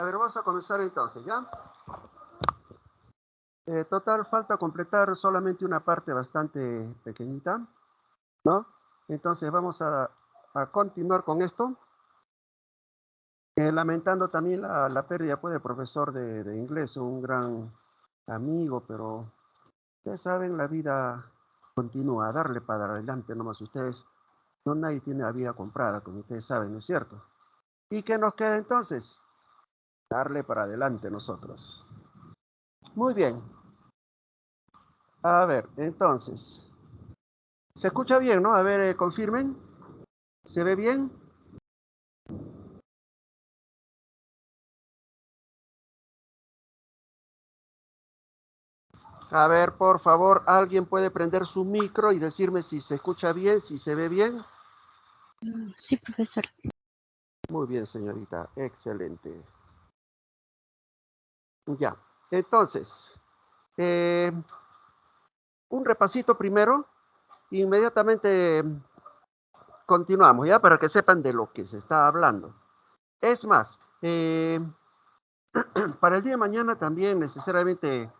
A ver, vamos a comenzar entonces, ¿ya? Total, falta completar solamente una parte bastante pequeñita, ¿no? Entonces vamos a continuar con esto, lamentando también la pérdida pues, del profesor de inglés, un gran amigo, pero ustedes saben, la vida continúa, a darle para adelante nomás ustedes. No, nadie tiene la vida comprada, como ustedes saben, ¿no es cierto? ¿Y qué nos queda entonces? Darle para adelante nosotros. Muy bien. A ver, entonces. ¿Se escucha bien, no? A ver, confirmen. ¿Se ve bien? A ver, por favor, ¿alguien puede prender su micro y decirme si se escucha bien, si se ve bien? Sí, profesor. Muy bien, señorita. Excelente. Ya. Entonces, eh, un repasito primero. Inmediatamente continuamos, ¿ya? Para que sepan de lo que se está hablando. Es más, para el día de mañana también necesariamente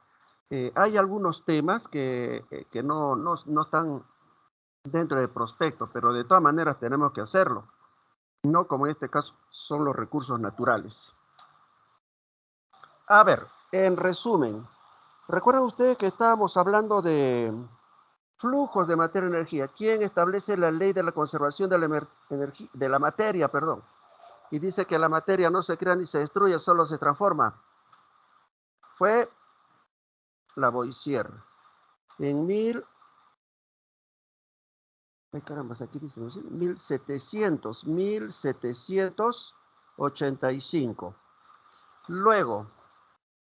hay algunos temas que no están dentro del prospecto, pero de todas maneras tenemos que hacerlo. No como en este caso son los recursos naturales. A ver, en resumen, ¿recuerdan ustedes que estábamos hablando de flujos de materia-energía? ¿Quién establece la ley de la conservación de la materia, perdón? Y dice que la materia no se crea ni se destruye, solo se transforma. Fue Lavoisier. En ay caramba, aquí dice 1785. Luego,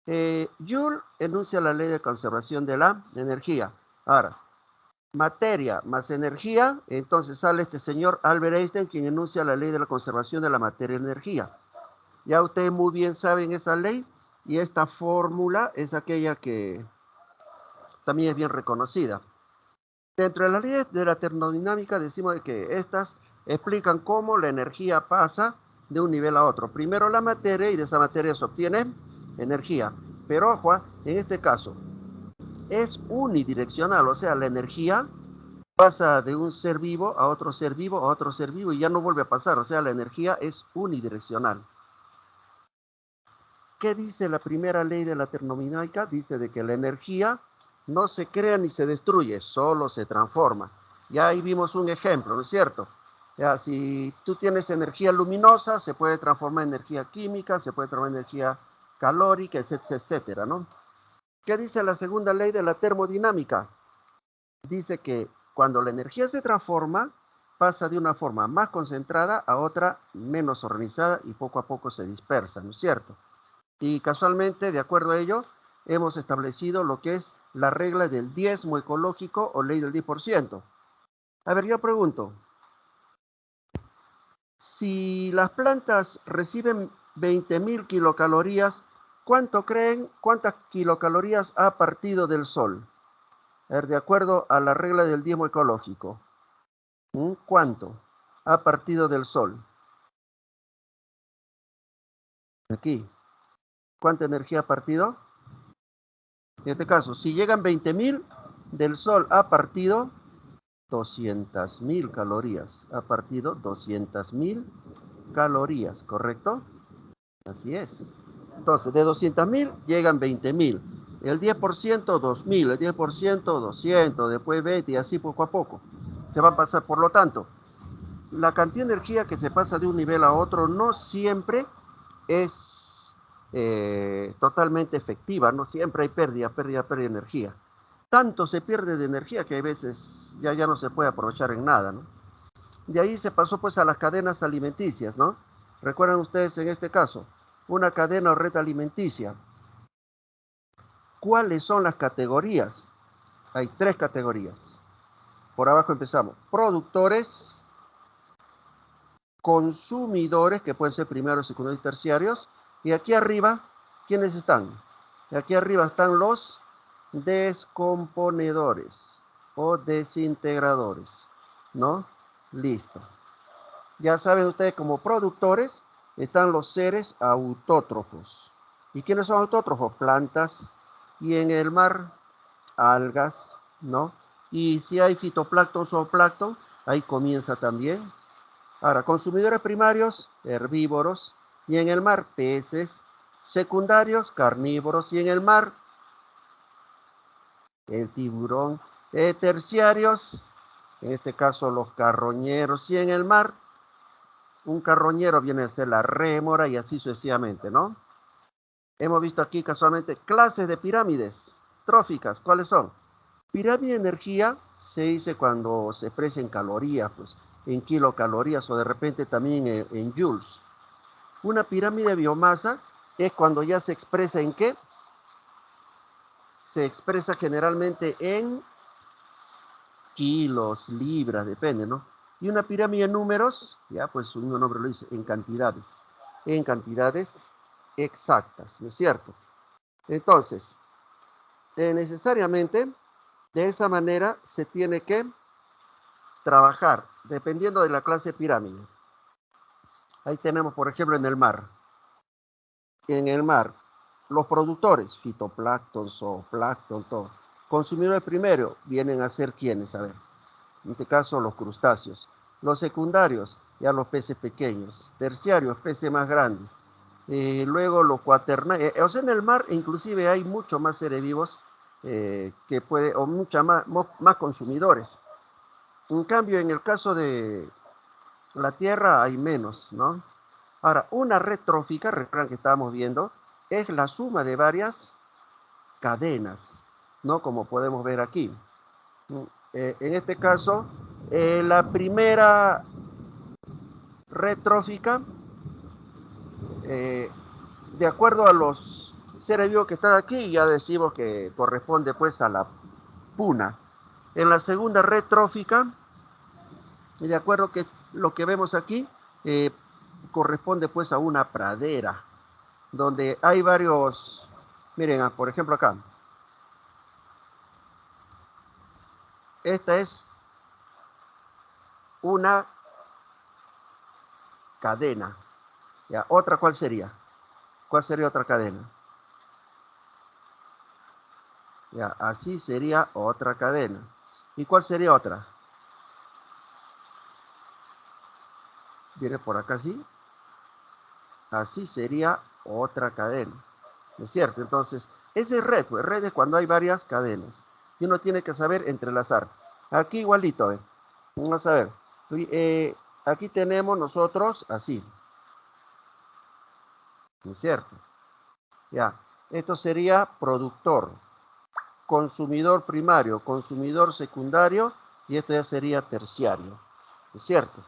Joule enuncia la ley de conservación de la energía. Ahora, materia más energía, entonces sale este señor Albert Einstein, quien enuncia la ley de la conservación de la materia y energía. Ya ustedes muy bien saben esa ley, y esta fórmula es aquella que también es bien reconocida. Dentro de las leyes de la termodinámica decimos que estas explican cómo la energía pasa de un nivel a otro. Primero la materia y de esa materia se obtiene energía. Pero ojo, en este caso es unidireccional, o sea, la energía pasa de un ser vivo a otro ser vivo a otro ser vivo y ya no vuelve a pasar, o sea, la energía es unidireccional. ¿Qué dice la primera ley de la termodinámica? Dice de que la energía no se crea ni se destruye, solo se transforma. Ya ahí vimos un ejemplo, ¿no es cierto? Ya, si tú tienes energía luminosa, se puede transformar en energía química, se puede transformar en energía calórica, etcétera, etcétera, ¿no? ¿Qué dice la segunda ley de la termodinámica? Dice que cuando la energía se transforma, pasa de una forma más concentrada a otra menos organizada y poco a poco se dispersa, ¿no es cierto? Y casualmente, de acuerdo a ello, hemos establecido lo que es la regla del diezmo ecológico o ley del 10%. A ver, yo pregunto, si las plantas reciben 20.000 kilocalorías, ¿cuánto creen, cuántas kilocalorías ha partido del sol? A ver, de acuerdo a la regla del diezmo ecológico, ¿cuánto ha partido del sol? Aquí, ¿cuánta energía ha partido? En este caso, si llegan 20.000, del sol ha partido 200.000 calorías. Ha partido 200.000 calorías, ¿correcto? Así es. Entonces, de 200.000 llegan 20.000. El 10%, 2.000. El 10%, 200. Después 20 y así poco a poco. Se va a pasar. Por lo tanto, la cantidad de energía que se pasa de un nivel a otro no siempre es totalmente efectiva. No siempre hay pérdida de energía. Tanto se pierde de energía que a veces ya no se puede aprovechar en nada, ¿no? De ahí se pasó pues a las cadenas alimenticias, ¿no? Recuerdan ustedes en este caso, una cadena o red alimenticia. ¿Cuáles son las categorías? Hay tres categorías. Por abajo empezamos. Productores, consumidores, que pueden ser primeros, secundarios y terciarios. Y aquí arriba, ¿quiénes están? Y aquí arriba están los descomponedores o desintegradores, ¿no? Listo. Ya saben ustedes, como productores, están los seres autótrofos. ¿Y quiénes son autótrofos? Plantas. Y en el mar, algas, ¿no? Y si hay fitoplancton, zooplancton, ahí comienza también. Ahora, consumidores primarios, herbívoros. Y en el mar, peces. Secundarios, carnívoros. Y en el mar, el tiburón. Terciarios, en este caso los carroñeros. Y en el mar, un carroñero viene a ser la rémora y así sucesivamente, ¿no? Hemos visto aquí casualmente clases de pirámides tróficas. ¿Cuáles son? Pirámide de energía se dice cuando se expresa en calorías, pues en kilocalorías o de repente también en joules. Una pirámide de biomasa es cuando ya se expresa en ¿qué? Se expresa generalmente en kilos, libras, depende, ¿no? Y una pirámide de números, ya pues su mismo nombre lo dice, en cantidades exactas, ¿no es cierto? Entonces, necesariamente, de esa manera se tiene que trabajar, dependiendo de la clase de pirámide. Ahí tenemos, por ejemplo, en el mar. En el mar, los productores, fitoplancton, zooplancton, todo. Consumidores primero vienen a ser ¿quiénes? A ver, en este caso los crustáceos. Los secundarios, ya los peces pequeños. Terciarios, peces más grandes. Luego los cuaternarios. O sea, en el mar inclusive hay mucho más seres vivos que puede, o mucha más consumidores. En cambio, en el caso de la Tierra hay menos, ¿no? Ahora, una red trófica, recuerdan que estábamos viendo, es la suma de varias cadenas, ¿no? Como podemos ver aquí. En este caso, la primera red trófica, de acuerdo a los seres vivos que están aquí, ya decimos que corresponde pues a la puna. En la segunda red trófica, y de acuerdo que lo que vemos aquí, corresponde pues a una pradera, donde hay varios, miren, por ejemplo acá, esta es una cadena. ¿Ya? ¿Otra cuál sería? ¿Cuál sería otra cadena? Ya, así sería otra cadena. ¿Y cuál sería otra? Viene por acá así. Así sería otra cadena. ¿No es cierto? Entonces, ese es red, pues red es cuando hay varias cadenas. Y uno tiene que saber entrelazar. Aquí igualito, ¿eh? Vamos a ver. Aquí tenemos nosotros así. ¿No es cierto? Ya. Esto sería productor, consumidor primario, consumidor secundario, y esto ya sería terciario. ¿No es cierto?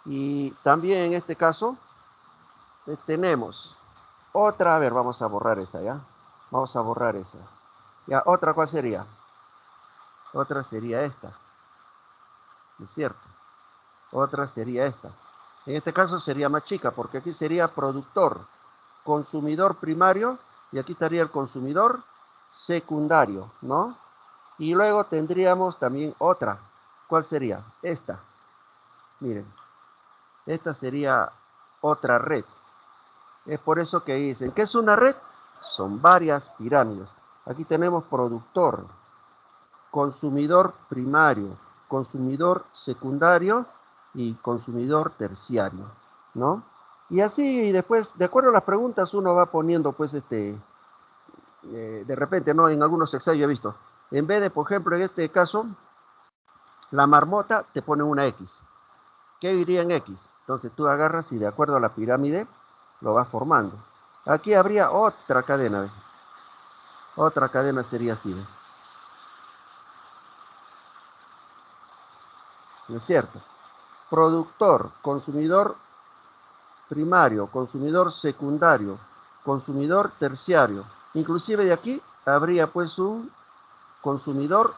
Y también en este caso tenemos otra, a ver, vamos a borrar esa, ¿ya? Vamos a borrar esa. Ya, otra, ¿cuál sería? Otra sería esta. ¿No es cierto? Otra sería esta. En este caso sería más chica, porque aquí sería productor, consumidor primario, y aquí estaría el consumidor secundario, ¿no? Y luego tendríamos también otra. ¿Cuál sería? Esta. Miren, esta sería otra red. Es por eso que dicen, ¿qué es una red? Son varias pirámides. Aquí tenemos productor, consumidor primario, consumidor secundario y consumidor terciario, ¿no? Y así después, de acuerdo a las preguntas, uno va poniendo, pues, de repente, ¿no? En algunos exámenes he visto, en vez de, por ejemplo, en este caso, la marmota te pone una X. ¿Qué iría en X? Entonces tú agarras y de acuerdo a la pirámide lo vas formando. Aquí habría otra cadena, ¿ves? Otra cadena sería así, ¿ves? ¿No es cierto? Productor, consumidor primario, consumidor secundario, consumidor terciario. Inclusive de aquí habría pues un consumidor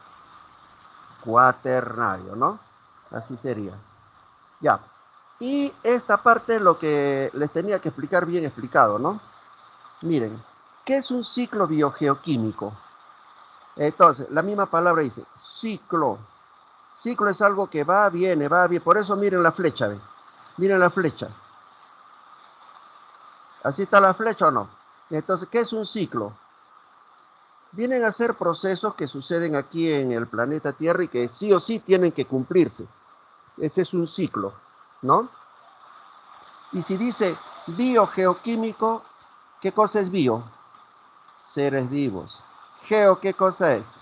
cuaternario, ¿no? Así sería. Ya. Y esta parte es lo que les tenía que explicar bien explicado, ¿no? Miren, ¿qué es un ciclo biogeoquímico? Entonces, la misma palabra dice ciclo. Ciclo es algo que va, viene, va, viene. Por eso miren la flecha, ¿ven? Miren la flecha. ¿Así está la flecha o no? Entonces, ¿qué es un ciclo? Vienen a ser procesos que suceden aquí en el planeta Tierra y que sí o sí tienen que cumplirse. Ese es un ciclo, ¿no? Y si dice biogeoquímico, ¿qué cosa es bio? Seres vivos. Geo, ¿qué cosa es?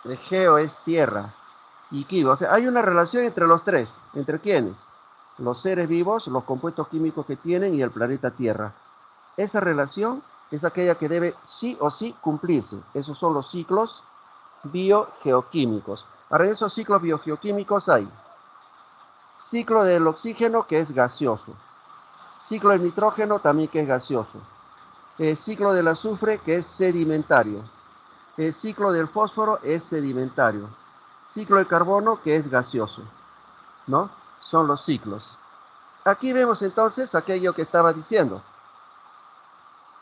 El geo es tierra. Y químico, o sea, hay una relación entre los tres. ¿Entre quiénes? Los seres vivos, los compuestos químicos que tienen y el planeta Tierra. Esa relación es aquella que debe sí o sí cumplirse. Esos son los ciclos biogeoquímicos. Ahora, en esos ciclos biogeoquímicos hay ciclo del oxígeno, que es gaseoso. Ciclo del nitrógeno, también, que es gaseoso. Ciclo del azufre, que es sedimentario. El ciclo del fósforo es sedimentario. Ciclo del carbono, que es gaseoso, ¿no? Son los ciclos. Aquí vemos entonces aquello que estaba diciendo.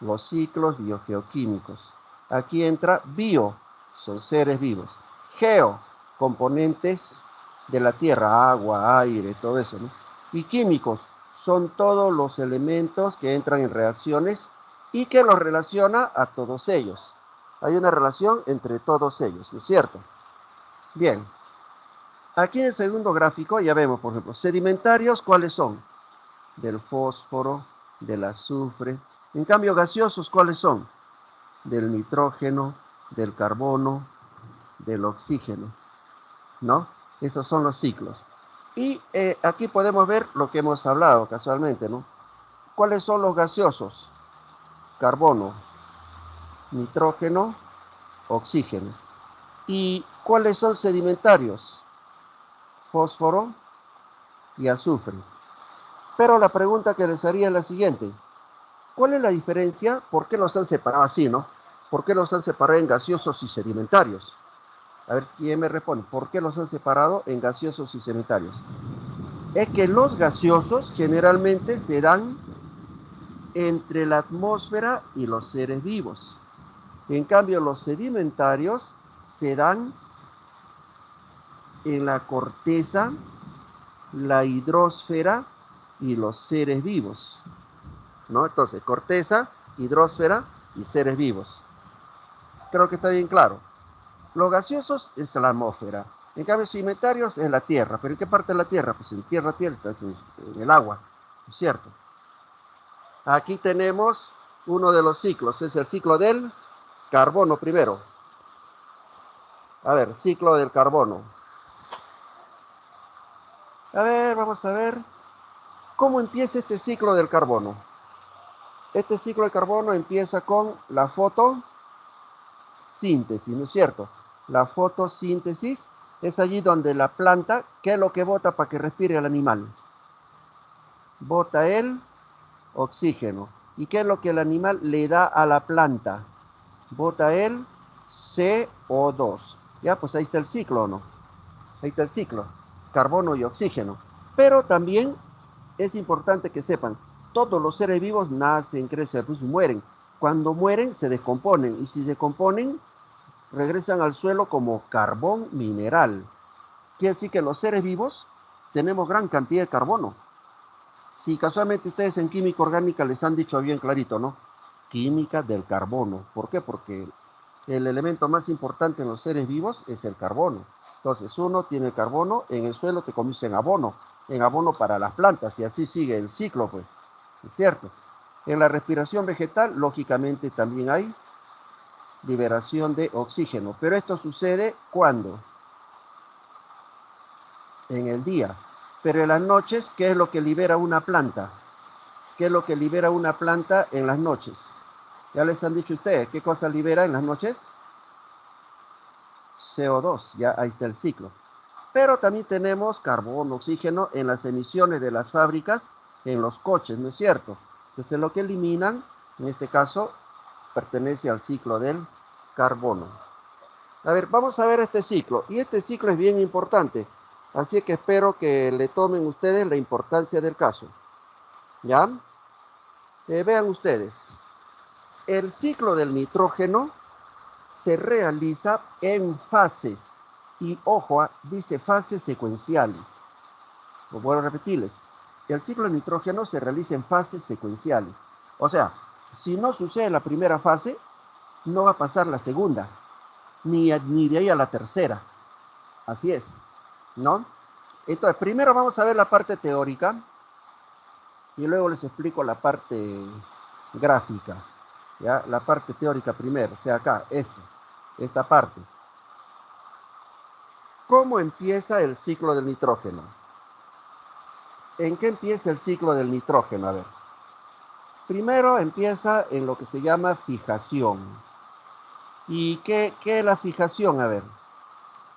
Los ciclos biogeoquímicos. Aquí entra bio, son seres vivos. Geo, componentes de la tierra, agua, aire, todo eso, ¿no? Y químicos, son todos los elementos que entran en reacciones y que los relaciona a todos ellos. Hay una relación entre todos ellos, ¿no es cierto? Bien, aquí en el segundo gráfico ya vemos, por ejemplo, sedimentarios, ¿cuáles son? Del fósforo, del azufre. En cambio, gaseosos, ¿cuáles son? Del nitrógeno, del carbono, del oxígeno, ¿no? Esos son los ciclos. Y aquí podemos ver lo que hemos hablado casualmente, ¿no? ¿Cuáles son los gaseosos? Carbono, nitrógeno, oxígeno. ¿Y cuáles son sedimentarios? Fósforo y azufre. Pero la pregunta que les haría es la siguiente. ¿Cuál es la diferencia? ¿Por qué los han separado así, no? ¿Por qué los han separado en gaseosos y sedimentarios? A ver, ¿quién me responde? ¿Por qué los han separado en gaseosos y sedimentarios? Es que los gaseosos generalmente se dan entre la atmósfera y los seres vivos. En cambio, los sedimentarios se dan en la corteza, la hidrosfera y los seres vivos, ¿no? Entonces, corteza, hidrosfera y seres vivos. Creo que está bien claro. Los gaseosos es la atmósfera. En cambio, sedimentarios es la tierra. ¿Pero en qué parte de la tierra? Pues en tierra, en el agua, ¿no es cierto? Aquí tenemos uno de los ciclos, es el ciclo del carbono primero. A ver, ciclo del carbono. A ver, vamos a ver. ¿Cómo empieza este ciclo del carbono? Este ciclo del carbono empieza con la fotosíntesis, ¿no es cierto? La fotosíntesis es allí donde la planta, ¿qué es lo que bota para que respire el animal? Bota el oxígeno. ¿Y qué es lo que el animal le da a la planta? Bota el CO2. Ya, pues ahí está el ciclo, ¿o no? Ahí está el ciclo. Carbono y oxígeno. Pero también es importante que sepan, todos los seres vivos nacen, crecen, pues mueren. Cuando mueren se descomponen y si se componen regresan al suelo como carbón mineral. Quiere decir que los seres vivos tenemos gran cantidad de carbono. Si casualmente ustedes en química orgánica les han dicho bien clarito, ¿no? Química del carbono. ¿Por qué? Porque el elemento más importante en los seres vivos es el carbono. Entonces, uno tiene el carbono, en el suelo te convierte en abono para las plantas, y así sigue el ciclo, pues, ¿es cierto? En la respiración vegetal, lógicamente, también hay liberación de oxígeno, pero esto sucede ¿cuándo? En el día. Pero en las noches, ¿qué es lo que libera una planta? ¿Qué es lo que libera una planta en las noches? Ya les han dicho ustedes, ¿qué cosa libera en las noches? CO2, ya ahí está el ciclo. Pero también tenemos carbono, oxígeno en las emisiones de las fábricas, en los coches, ¿no es cierto? Entonces lo que eliminan, en este caso, pertenece al ciclo del carbono. A ver, vamos a ver este ciclo. Y este ciclo es bien importante. Así que espero que le tomen ustedes la importancia del caso. ¿Ya? Vean ustedes. El ciclo del nitrógeno se realiza en fases. Y ojo, dice fases secuenciales. Lo vuelvo a repetirles. el ciclo de nitrógeno se realiza en fases secuenciales. O sea, si no sucede la primera fase, no va a pasar la segunda, ni de ahí a la tercera. Así es, ¿no? Entonces, primero vamos a ver la parte teórica y luego les explico la parte gráfica. ¿Ya? La parte teórica primero, o sea, acá, esta parte. ¿Cómo empieza el ciclo del nitrógeno? ¿En qué empieza el ciclo del nitrógeno? A ver. Primero empieza en lo que se llama fijación. ¿Y qué es la fijación? A ver,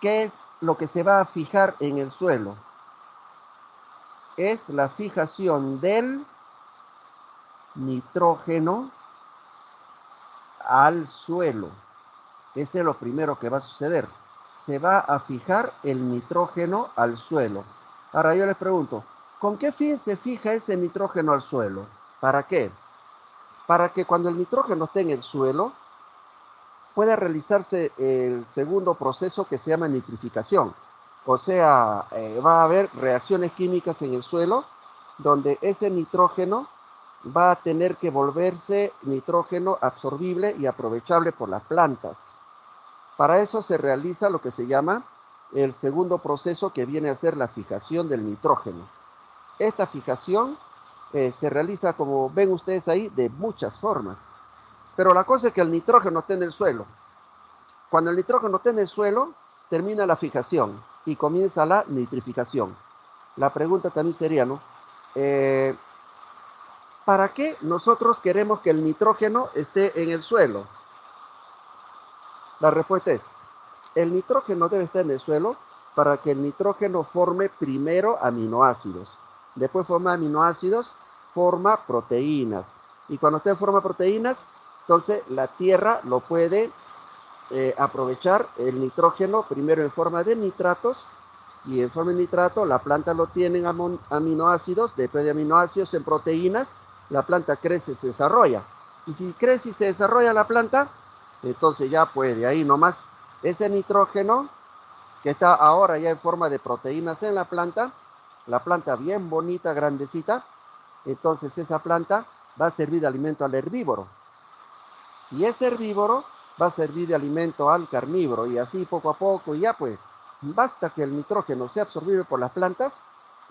¿qué es lo que se va a fijar en el suelo? Es la fijación del nitrógeno al suelo. Ese es lo primero que va a suceder. Se va a fijar el nitrógeno al suelo. Ahora yo les pregunto, ¿con qué fin se fija ese nitrógeno al suelo? ¿Para qué? Para que cuando el nitrógeno esté en el suelo, pueda realizarse el segundo proceso que se llama nitrificación. O sea, va a haber reacciones químicas en el suelo donde ese nitrógeno va a tener que volverse nitrógeno absorbible y aprovechable por las plantas. Para eso se realiza lo que se llama el segundo proceso, que viene a ser la fijación del nitrógeno. Esta fijación se realiza, como ven ustedes ahí, de muchas formas. Pero la cosa es que el nitrógeno está en el suelo. Cuando el nitrógeno está en el suelo, termina la fijación y comienza la nitrificación. La pregunta también sería, ¿no? ¿Para qué nosotros queremos que el nitrógeno esté en el suelo? La respuesta es, el nitrógeno debe estar en el suelo para que el nitrógeno forme primero aminoácidos. Después forma aminoácidos, forma proteínas. Y cuando usted forma proteínas, entonces la tierra lo puede aprovechar el nitrógeno primero en forma de nitratos, y en forma de nitrato la planta lo tiene en aminoácidos, después de aminoácidos en proteínas, la planta crece y se desarrolla. Y si crece y se desarrolla la planta, entonces ya pues de ahí nomás ese nitrógeno que está ahora ya en forma de proteínas en la planta bien bonita, grandecita, entonces esa planta va a servir de alimento al herbívoro. Y ese herbívoro va a servir de alimento al carnívoro, y así poco a poco, y ya pues, basta que el nitrógeno sea absorbido por las plantas,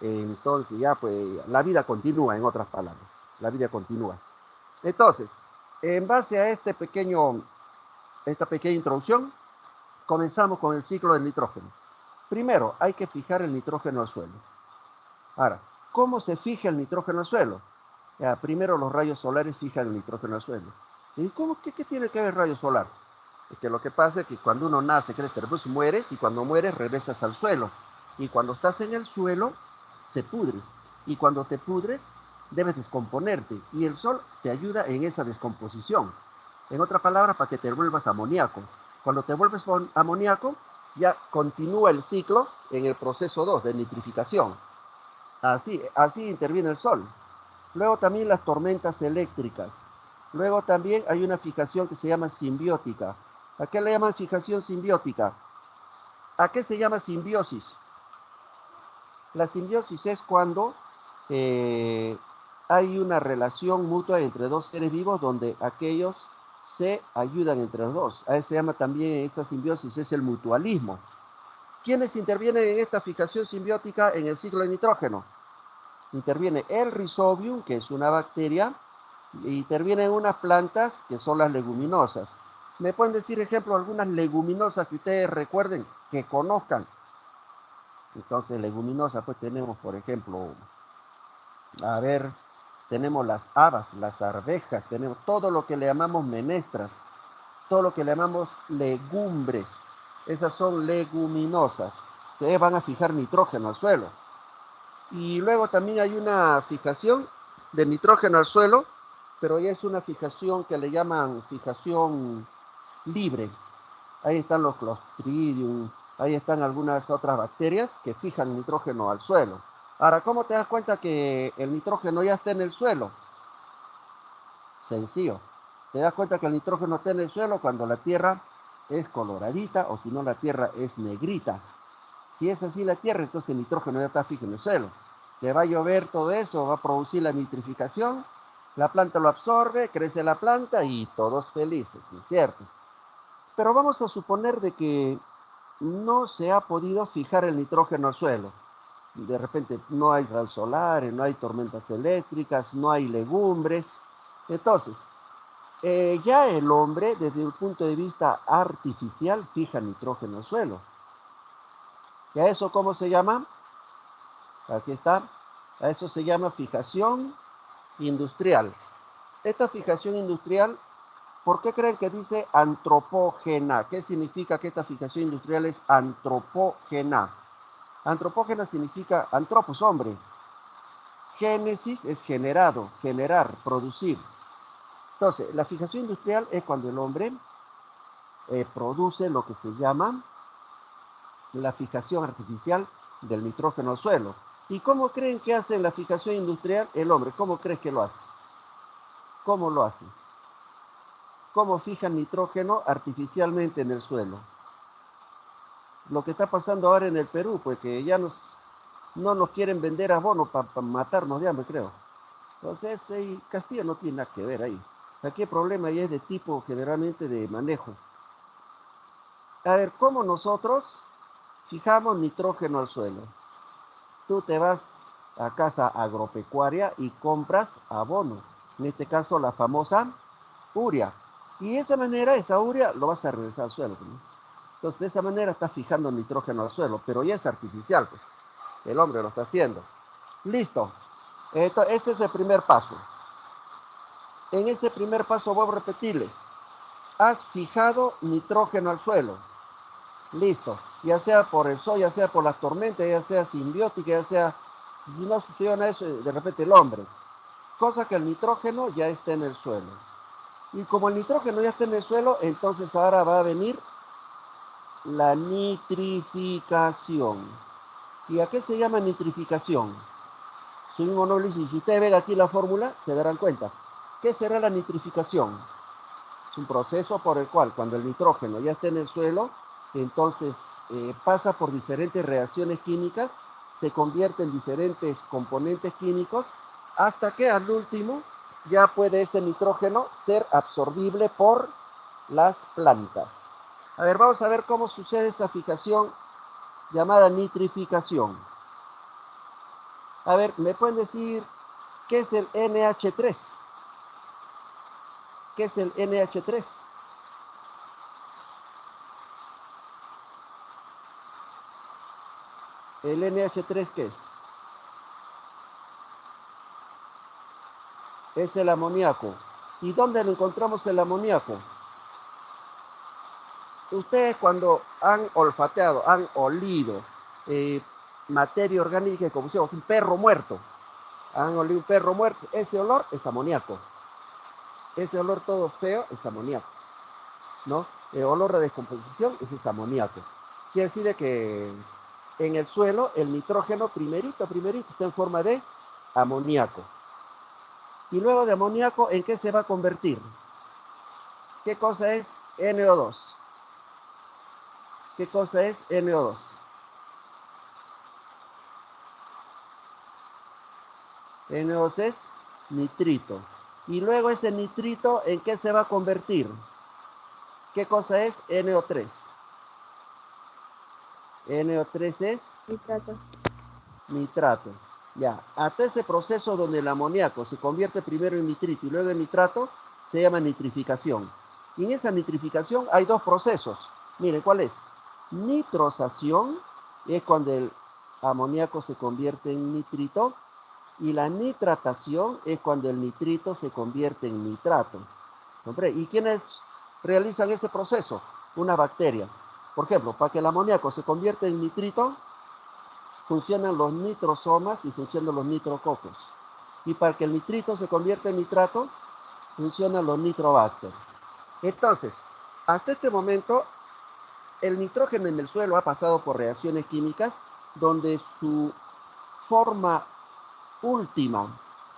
entonces ya pues la vida continúa, en otras palabras, la vida continúa. Entonces, en base a esta pequeña introducción, comenzamos con el ciclo del nitrógeno. Primero, hay que fijar el nitrógeno al suelo. Ahora, ¿cómo se fija el nitrógeno al suelo? Ya, primero los rayos solares fijan el nitrógeno al suelo. ¿Y qué tiene que ver el rayo solar? Es que lo que pasa es que cuando uno nace, pues mueres, y cuando mueres regresas al suelo. Y cuando estás en el suelo, te pudres. Y cuando te pudres, debes descomponerte. Y el sol te ayuda en esa descomposición. En otra palabra, para que te vuelvas amoníaco. Cuando te vuelves amoníaco, ya continúa el ciclo en el proceso 2 de nitrificación. Así interviene el sol. Luego también las tormentas eléctricas. Luego también hay una fijación que se llama simbiótica. ¿A qué le llaman fijación simbiótica? ¿A qué se llama simbiosis? La simbiosis es cuando hay una relación mutua entre dos seres vivos donde aquellos se ayudan entre los dos. A eso se llama también, esa simbiosis es el mutualismo. ¿Quiénes intervienen en esta fijación simbiótica en el ciclo de nitrógeno? Interviene el Rhizobium, que es una bacteria, y intervienen unas plantas que son las leguminosas. ¿Me pueden decir ejemplo algunas leguminosas que ustedes recuerden, que conozcan? Entonces, leguminosas, pues tenemos, por ejemplo, a ver, tenemos las habas, las arvejas, tenemos todo lo que le llamamos menestras, todo lo que le llamamos legumbres. Esas son leguminosas, que van a fijar nitrógeno al suelo. Y luego también hay una fijación de nitrógeno al suelo, pero ya es una fijación que le llaman fijación libre. Ahí están los Clostridium, ahí están algunas otras bacterias que fijan nitrógeno al suelo. Ahora, ¿cómo te das cuenta que el nitrógeno ya está en el suelo? Sencillo. Te das cuenta que el nitrógeno está en el suelo cuando la tierra es coloradita, o si no, la tierra es negrita. Si es así la tierra, entonces el nitrógeno ya está fijo en el suelo. que va a llover todo eso, va a producir la nitrificación, la planta lo absorbe, crece la planta y todos felices, ¿no es cierto? Pero vamos a suponer de que no se ha podido fijar el nitrógeno al suelo. De repente no hay rayos solares, no hay tormentas eléctricas, no hay legumbres. Entonces, ya el hombre, desde el punto de vista artificial, fija nitrógeno al suelo. ¿Y a eso cómo se llama? Aquí está. A eso se llama fijación industrial. Esta fijación industrial, ¿por qué creen que dice antropógena? ¿Qué significa que esta fijación industrial es antropógena? Antropógena significa antropos, hombre. Génesis es generado, generar, producir. Entonces, la fijación industrial es cuando el hombre produce lo que se llama la fijación artificial del nitrógeno al suelo. ¿Y cómo creen que hace la fijación industrial el hombre? ¿Cómo crees que lo hace? ¿Cómo lo hace? ¿Cómo fija nitrógeno artificialmente en el suelo? Lo que está pasando ahora en el Perú, pues que ya no nos quieren vender abono para matarnos de hambre, creo. Entonces, Castilla no tiene nada que ver ahí. Aquí el problema ya es de tipo generalmente de manejo. A ver, ¿cómo nosotros fijamos nitrógeno al suelo? Tú te vas a casa agropecuaria y compras abono. En este caso, la famosa urea. Y de esa manera, esa urea lo vas a regresar al suelo, ¿no? Entonces, de esa manera está fijando nitrógeno al suelo, pero ya es artificial, pues. El hombre lo está haciendo. Listo. Ese es el primer paso. En ese primer paso voy a repetirles. Has fijado nitrógeno al suelo. Listo. Ya sea por el sol, ya sea por la tormenta, ya sea simbiótica, ya sea... Si no sucedió eso, de repente el hombre. Cosa que el nitrógeno ya está en el suelo. Y como el nitrógeno ya está en el suelo, entonces ahora va a venir la nitrificación. ¿Y a qué se llama nitrificación? Si ustedes ven aquí la fórmula, se darán cuenta. ¿Qué será la nitrificación? Es un proceso por el cual cuando el nitrógeno ya está en el suelo, entonces pasa por diferentes reacciones químicas, se convierte en diferentes componentes químicos, hasta que al último ya puede ese nitrógeno ser absorbible por las plantas. A ver, vamos a ver cómo sucede esa fijación llamada nitrificación. A ver, ¿me pueden decir qué es el NH3? ¿Qué es el NH3? ¿El NH3 qué es? Es el amoníaco. ¿Y dónde lo encontramos el amoníaco? Ustedes cuando han olfateado, han olido materia orgánica como si fuera un perro muerto, han olido un perro muerto, ese olor es amoníaco. Ese olor todo feo es amoníaco, ¿no? El olor de descomposición es amoníaco. Quiere decir que en el suelo el nitrógeno primerito está en forma de amoníaco. Y luego de amoníaco, ¿en qué se va a convertir? ¿Qué cosa es NO2? ¿Qué cosa es NO2? NO2 es nitrito. Y luego ese nitrito, ¿en qué se va a convertir? ¿Qué cosa es NO3? NO3 es Nitrato. nitrato. Ya, hasta ese proceso donde el amoníaco se convierte primero en nitrito y luego en nitrato, se llama nitrificación. Y en esa nitrificación hay dos procesos. Miren, ¿cuál es? Nitrosación, es cuando el amoníaco se convierte en nitrito, y la nitratación es cuando el nitrito se convierte en nitrato. ¿Y quiénes realizan ese proceso? Unas bacterias. Por ejemplo, para que el amoníaco se convierta en nitrito, funcionan los nitrosomas y funcionan los nitrococos. Y para que el nitrito se convierta en nitrato, funcionan los nitrobacter. Entonces, hasta este momento, el nitrógeno en el suelo ha pasado por reacciones químicas donde su forma última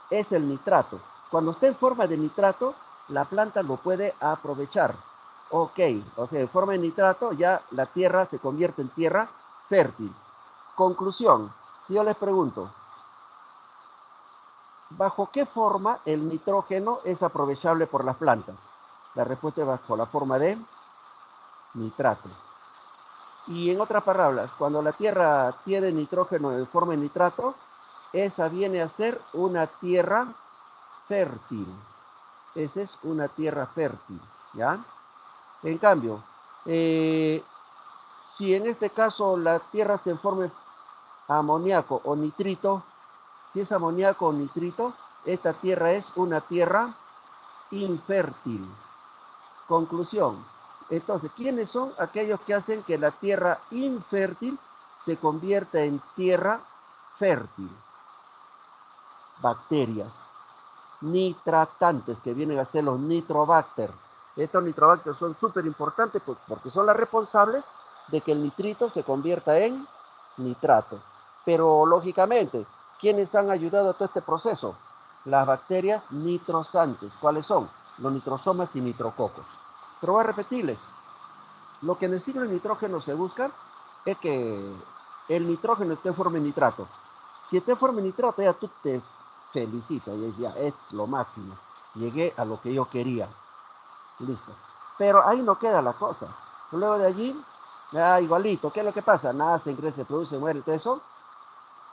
es el nitrato. Cuando está en forma de nitrato, la planta lo puede aprovechar. Ok, o sea, en forma de nitrato ya la tierra se convierte en tierra fértil. Conclusión, si yo les pregunto, ¿bajo qué forma el nitrógeno es aprovechable por las plantas? La respuesta es bajo la forma de nitrato. Y en otras palabras, cuando la tierra tiene nitrógeno en forma de nitrato, esa viene a ser una tierra fértil. Esa es una tierra fértil, ¿ya? En cambio, si en este caso la tierra se forma amoníaco o nitrito, si es amoníaco o nitrito, esta tierra es una tierra infértil. Conclusión. Entonces, ¿quiénes son aquellos que hacen que la tierra infértil se convierta en tierra fértil? Bacterias nitratantes, que vienen a ser los nitrobacter. Estos nitrobacter son súper importantes porque son las responsables de que el nitrito se convierta en nitrato. Pero lógicamente, ¿quiénes han ayudado a todo este proceso? Las bacterias nitrosantes. ¿Cuáles son? Los nitrosomas y nitrococos. Pero voy a repetirles. Lo que en el ciclo de nitrógeno se busca es que el nitrógeno esté en forma de nitrato. Si está en forma de nitrato, ya tú te felicitas, ya es lo máximo. Llegué a lo que yo quería. Listo. Pero ahí no queda la cosa. Luego de allí, igualito, ¿qué es lo que pasa? Nacen, crecen, producen, mueren, todo eso.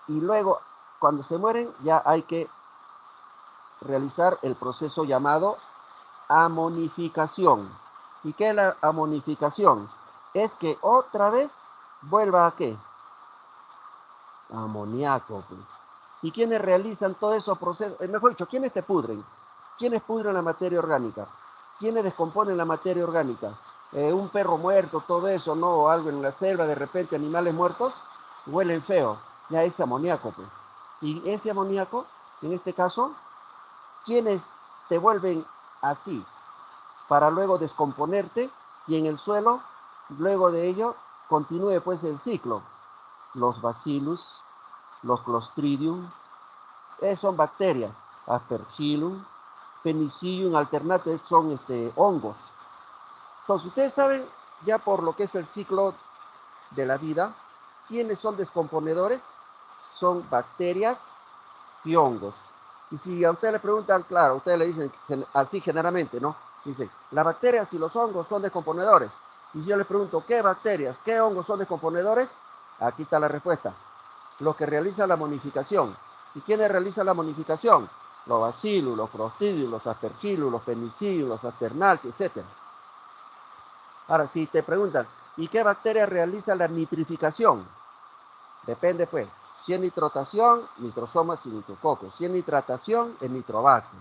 Y luego, cuando se mueren, ya hay que realizar el proceso llamado amonificación. ¿Y qué es la amonificación? Es que otra vez vuelva a qué? Amoníaco. Pues. ¿Y quiénes realizan todos esos procesos? Mejor dicho, ¿quiénes te pudren? ¿Quiénes pudren la materia orgánica? ¿Quiénes descomponen la materia orgánica? Un perro muerto, todo eso, ¿no? O algo en la selva, de repente animales muertos, huelen feo. Ya ese amoníaco, pues. Y ese amoníaco, en este caso, ¿quiénes te vuelven así? Para luego descomponerte y en el suelo, luego de ello, continúe pues el ciclo. Los bacillus, los clostridium, son bacterias, aspergillum, penicillium alternate son hongos. Entonces, ustedes saben ya por lo que es el ciclo de la vida, ¿quiénes son descomponedores? Son bacterias y hongos. Y si a usted le preguntan, claro, ustedes le dicen así generalmente, ¿no? Dice, las bacterias y los hongos son descomponedores. Y si yo le pregunto, ¿qué bacterias, qué hongos son descomponedores? Aquí está la respuesta. Los que realizan la modificación. ¿Y quiénes realizan la modificación? Los bacillus, los clostridium, los aspergillus, los penicillium, los alternate, etc. Ahora, si te preguntan, ¿y qué bacteria realiza la nitrificación? Depende, pues. Si es nitrotación, nitrosomas y nitrococos. Si es nitratación, es nitrobacter.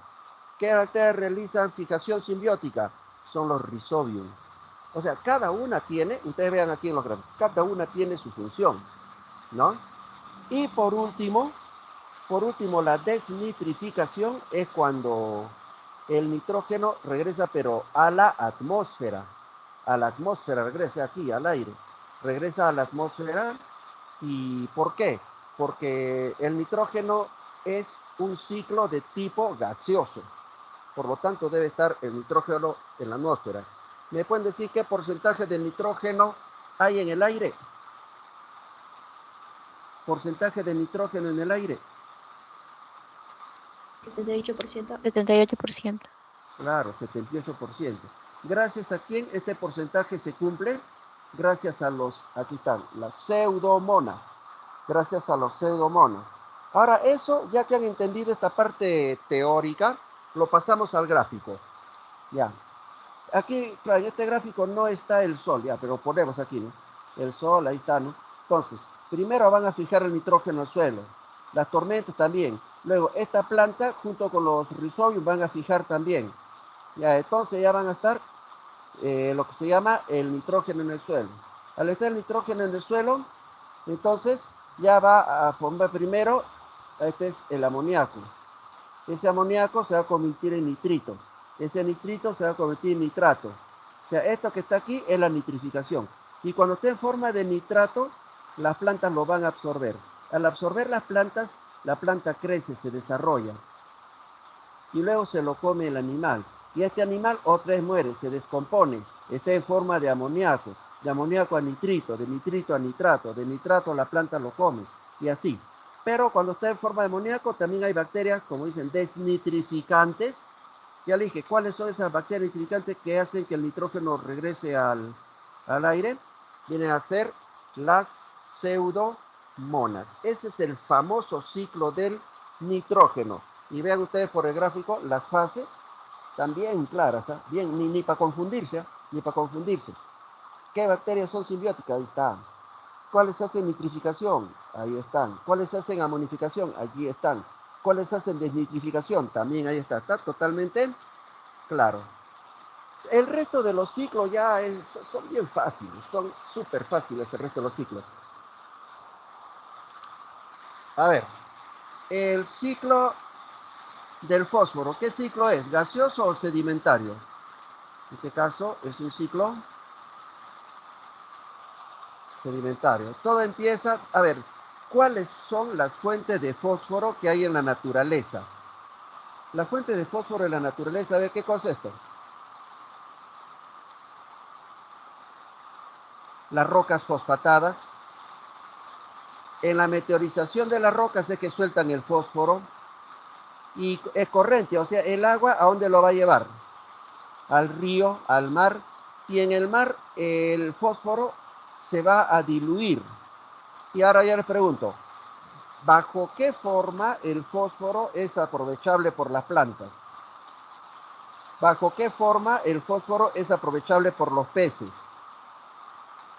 ¿Qué bacterias realizan fijación simbiótica? Son los rhizobium. O sea, cada una tiene, ustedes vean aquí en los gráficos, cada una tiene su función, ¿no? Y por último, la desnitrificación es cuando el nitrógeno regresa, pero a la atmósfera. A la atmósfera, regresa aquí, al aire. Regresa a la atmósfera. ¿Y por qué? Porque el nitrógeno es un ciclo de tipo gaseoso. Por lo tanto, debe estar el nitrógeno en la atmósfera. ¿Me pueden decir qué porcentaje de nitrógeno hay en el aire? Porcentaje de nitrógeno en el aire. 78%. 78%. Claro, 78%. ¿Gracias a quién este porcentaje se cumple? Gracias a los, aquí están, las pseudomonas. Gracias a los pseudomonas. Ahora, eso, ya que han entendido esta parte teórica, lo pasamos al gráfico. Ya. Aquí, claro, en este gráfico no está el sol, ya, pero ponemos aquí, ¿no? El sol, ahí está, ¿no? Entonces, primero van a fijar el nitrógeno al suelo. Las tormentas también. Luego, esta planta, junto con los rhizobium, van a fijar también. Ya, entonces ya van a estar lo que se llama el nitrógeno en el suelo. Al estar el nitrógeno en el suelo, entonces ya va a formar primero, este es el amoníaco. Ese amoníaco se va a convertir en nitrito. Ese nitrito se va a convertir en nitrato. O sea, esto que está aquí es la nitrificación. Y cuando esté en forma de nitrato, las plantas lo van a absorber. Al absorber las plantas, la planta crece, se desarrolla. Y luego se lo come el animal. Y este animal otra vez muere, se descompone. Está en forma de amoníaco a nitrito, de nitrito a nitrato, de nitrato la planta lo come. Y así. Pero cuando está en forma de amoníaco, también hay bacterias, como dicen, desnitrificantes. Ya le dije, ¿cuáles son esas bacterias nitrificantes que hacen que el nitrógeno regrese al aire? Vienen a ser las pseudomonas. Ese es el famoso ciclo del nitrógeno. Y vean ustedes por el gráfico las fases también claras, ¿eh? Bien, ni para confundirse, ¿eh? Ni para confundirse. ¿Qué bacterias son simbióticas? Ahí está. ¿Cuáles hacen nitrificación? Ahí están. ¿Cuáles hacen amonificación? Allí están. ¿Cuáles hacen desnitrificación? También ahí está. Está totalmente claro. El resto de los ciclos ya son bien fáciles, son súper fáciles el resto de los ciclos. A ver, el ciclo del fósforo, ¿qué ciclo es? ¿Gaseoso o sedimentario? En este caso es un ciclo sedimentario. Todo empieza, a ver, ¿cuáles son las fuentes de fósforo que hay en la naturaleza? La fuente de fósforo en la naturaleza, a ver, ¿qué cosa es esto? Las rocas fosfatadas. En la meteorización de las rocas es que sueltan el fósforo. Y es corriente, o sea, el agua, ¿a dónde lo va a llevar? Al río, al mar. Y en el mar el fósforo se va a diluir. Y ahora ya les pregunto, ¿bajo qué forma el fósforo es aprovechable por las plantas? ¿Bajo qué forma el fósforo es aprovechable por los peces?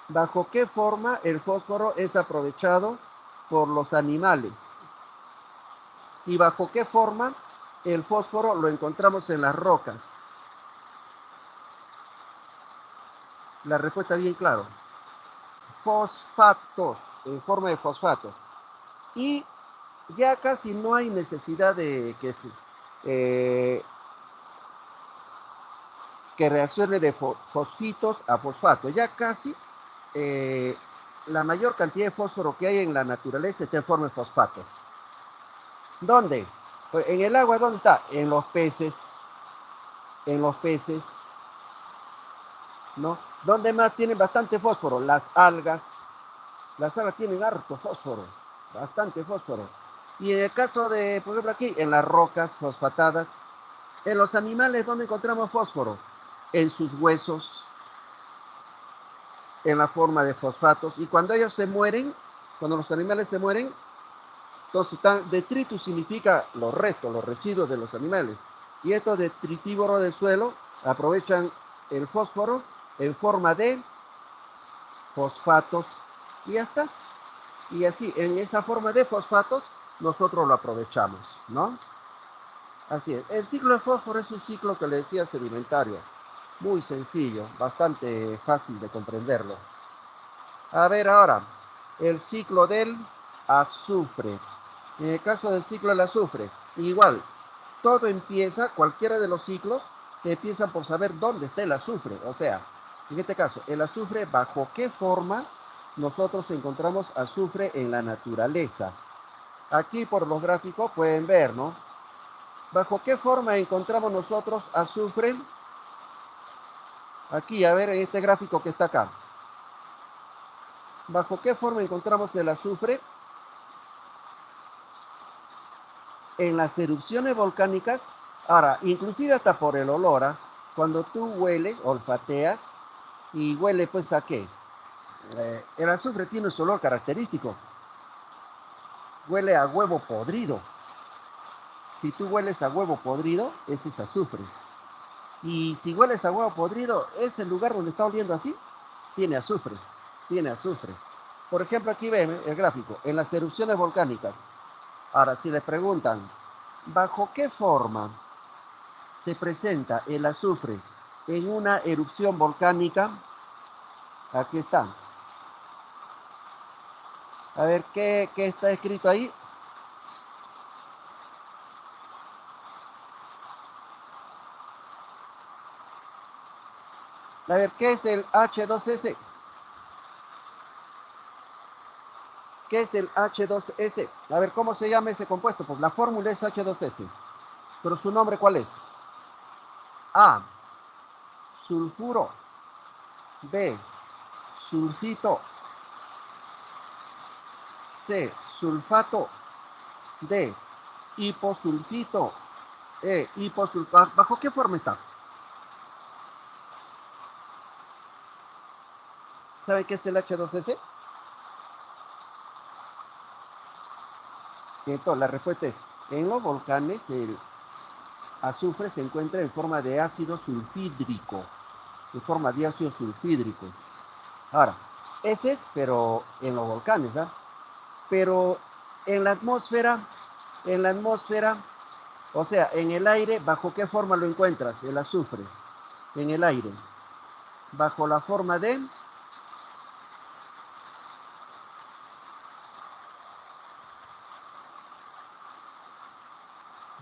¿Bajo qué forma el fósforo es aprovechado por los animales? ¿Y bajo qué forma el fósforo lo encontramos en las rocas? La respuesta bien claro. Fosfatos, en forma de fosfatos. Y ya casi no hay necesidad de que reaccione de fosfitos a fosfatos. Ya casi eh, la mayor cantidad de fósforo que hay en la naturaleza está en forma de fosfatos. ¿Dónde? Pues en el agua, ¿dónde está? En los peces. En los peces. ¿No? ¿Dónde más tienen bastante fósforo? Las algas. Las algas tienen harto fósforo. Bastante fósforo. Y en el caso de, por ejemplo, aquí, en las rocas fosfatadas, en los animales, ¿dónde encontramos fósforo? En sus huesos, en la forma de fosfatos. Y cuando ellos se mueren, cuando los animales se mueren, entonces detritus significa los restos, los residuos de los animales. Y estos detritívoros del suelo aprovechan el fósforo en forma de fosfatos y ya está. Y así, en esa forma de fosfatos, nosotros lo aprovechamos, ¿no? Así es. El ciclo de fósforo es un ciclo que le decía sedimentario. Muy sencillo, bastante fácil de comprenderlo. A ver ahora, el ciclo del azufre. En el caso del ciclo del azufre, igual, todo empieza, cualquiera de los ciclos, empiezan por saber dónde está el azufre. O sea, en este caso, el azufre, bajo qué forma nosotros encontramos azufre en la naturaleza. Aquí por los gráficos pueden ver, ¿no? ¿Bajo qué forma encontramos nosotros azufre? Aquí, a ver, en este gráfico que está acá. ¿Bajo qué forma encontramos el azufre? En las erupciones volcánicas. Ahora, inclusive hasta por el olor, ¿eh? Cuando tú hueles, olfateas, y huele pues a qué. El azufre tiene su olor característico. Huele a huevo podrido. Si tú hueles a huevo podrido, ese es azufre. Y si hueles a huevo podrido, ese lugar donde está oliendo así, tiene azufre. Tiene azufre. Por ejemplo, aquí ven el gráfico, en las erupciones volcánicas. Ahora, si les preguntan, ¿bajo qué forma se presenta el azufre en una erupción volcánica? Aquí está. A ver, ¿qué está escrito ahí? A ver, ¿qué es el H2S? ¿Qué es el H2S? A ver, ¿cómo se llama ese compuesto? Pues la fórmula es H2S. ¿Pero su nombre cuál es? A, sulfuro. B, sulfito. C, sulfato. de hiposulfito e hiposulfato. ¿Bajo qué forma está? ¿Sabe qué es el H2S? Entonces, la respuesta es, en los volcanes el azufre se encuentra en forma de ácido sulfídrico, en forma de ácido sulfídrico. Ahora, ese es, pero en los volcanes, ¿ah? Pero en la atmósfera, o sea, en el aire, ¿bajo qué forma lo encuentras? El azufre, en el aire, bajo la forma de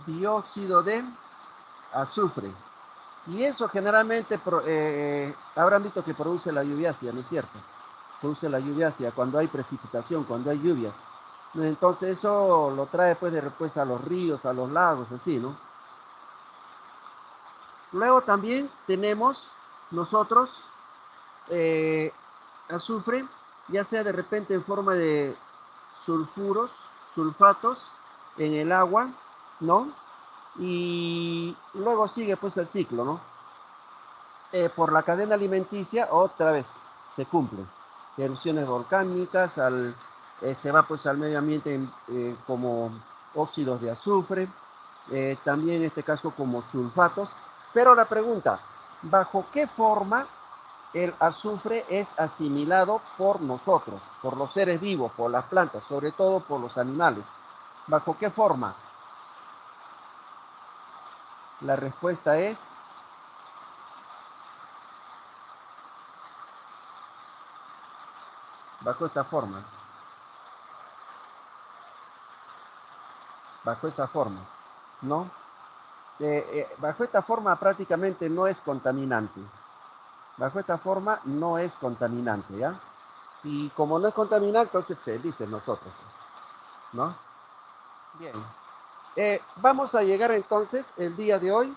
dióxido de azufre. Y eso generalmente habrán visto que produce la lluvia ácida, ¿no es cierto? Produce la lluvia ácida cuando hay precipitación, cuando hay lluvias. Entonces eso lo trae pues después a los ríos, a los lagos, así, ¿no? Luego también tenemos nosotros eh, azufre, ya sea de repente en forma de sulfuros, sulfatos en el agua, ¿no? Y luego sigue pues el ciclo, ¿no? Por la cadena alimenticia, otra vez se cumple. Erupciones volcánicas, se va pues al medio ambiente como óxidos de azufre, también en este caso como sulfatos. Pero la pregunta, ¿bajo qué forma el azufre es asimilado por nosotros, por los seres vivos, por las plantas, sobre todo por los animales? ¿Bajo qué forma? La respuesta es bajo esta forma, bajo esa forma, ¿no? Bajo esta forma prácticamente no es contaminante. Bajo esta forma no es contaminante, ¿ya? Y como no es contaminante, entonces felices nosotros, ¿no? Bien. Vamos a llegar entonces el día de hoy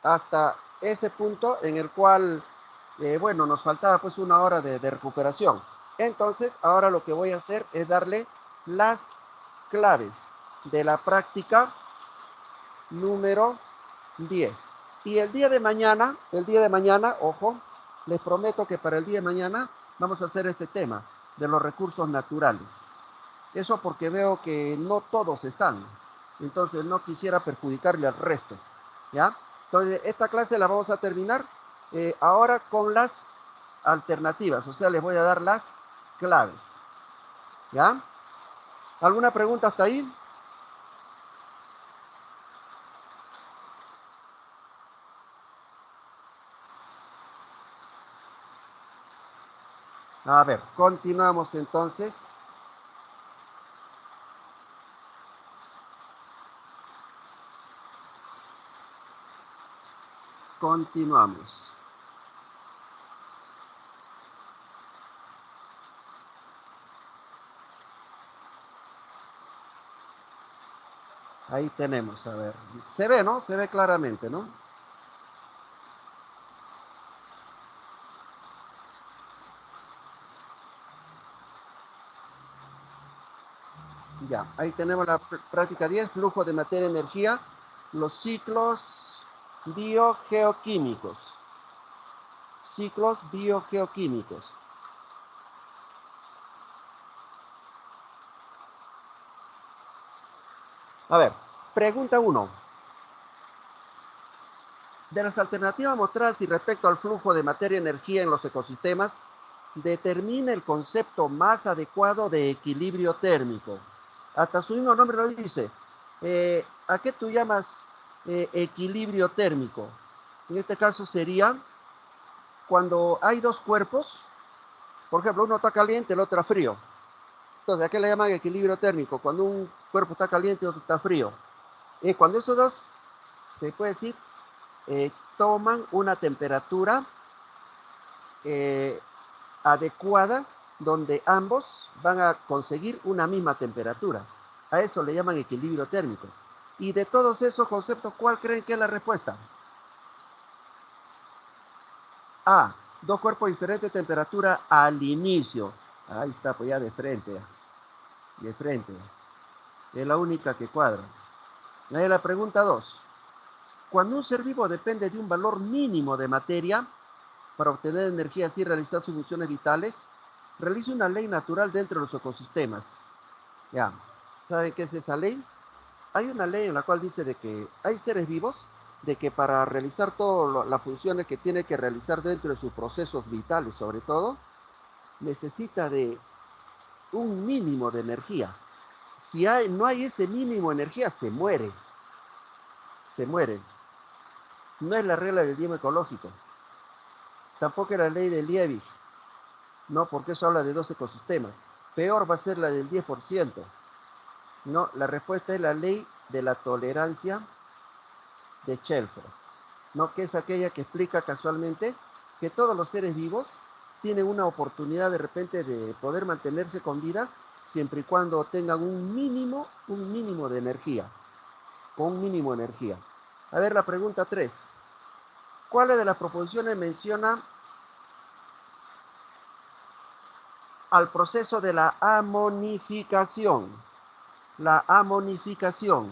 hasta ese punto en el cual, bueno, nos faltaba pues una hora de recuperación. Entonces, ahora lo que voy a hacer es darle las claves de la práctica número 10. Y el día de mañana, ojo, les prometo que para el día de mañana vamos a hacer este tema de los recursos naturales. Eso porque veo que no todos están. Entonces no quisiera perjudicarle al resto. ¿Ya? Entonces esta clase la vamos a terminar ahora con las alternativas. O sea, les voy a dar las claves. ¿Ya? ¿Alguna pregunta hasta ahí? A ver, continuamos entonces. Continuamos. Ahí tenemos, a ver. Se ve, ¿no? Se ve claramente, ¿no? Ya, ahí tenemos la práctica 10, flujo de materia y energía, los ciclos biogeoquímicos. Ciclos biogeoquímicos. A ver, pregunta 1. De las alternativas mostradas y respecto al flujo de materia y energía en los ecosistemas, determina el concepto más adecuado de equilibrio térmico. Hasta su mismo nombre lo dice. ¿A qué tú llamas equilibrio térmico? En este caso sería cuando hay dos cuerpos, por ejemplo, uno está caliente, el otro frío. Entonces, ¿a qué le llaman equilibrio térmico? Cuando un cuerpo está caliente y otro está frío. Cuando esos dos, se puede decir, toman una temperatura adecuada donde ambos van a conseguir una misma temperatura. A eso le llaman equilibrio térmico. Y de todos esos conceptos, ¿cuál creen que es la respuesta? A. Dos cuerpos de diferente temperatura al inicio. Ahí está, pues ya de frente. De frente. Es la única que cuadra. Ahí la pregunta 2. Cuando un ser vivo depende de un valor mínimo de materia para obtener energía y realizar sus funciones vitales, realiza una ley natural dentro de los ecosistemas. Ya, ¿saben qué es esa ley? Hay una ley en la cual dice de que hay seres vivos de que para realizar todas las funciones que tiene que realizar dentro de sus procesos vitales, sobre todo, necesita de un mínimo de energía. Si no hay ese mínimo de energía, se muere. Se muere. No es la regla del diezmo ecológico. Tampoco es la ley de Liebig. No, porque eso habla de 2 ecosistemas. Peor va a ser la del 10%. No, la respuesta es la ley de la tolerancia de Shelford, ¿no? Que es aquella que explica casualmente que todos los seres vivos tienen una oportunidad de repente de poder mantenerse con vida siempre y cuando tengan un mínimo de energía, con un mínimo de energía. A ver, la pregunta 3. ¿Cuáles de las proposiciones menciona al proceso de la amonificación? La amonificación.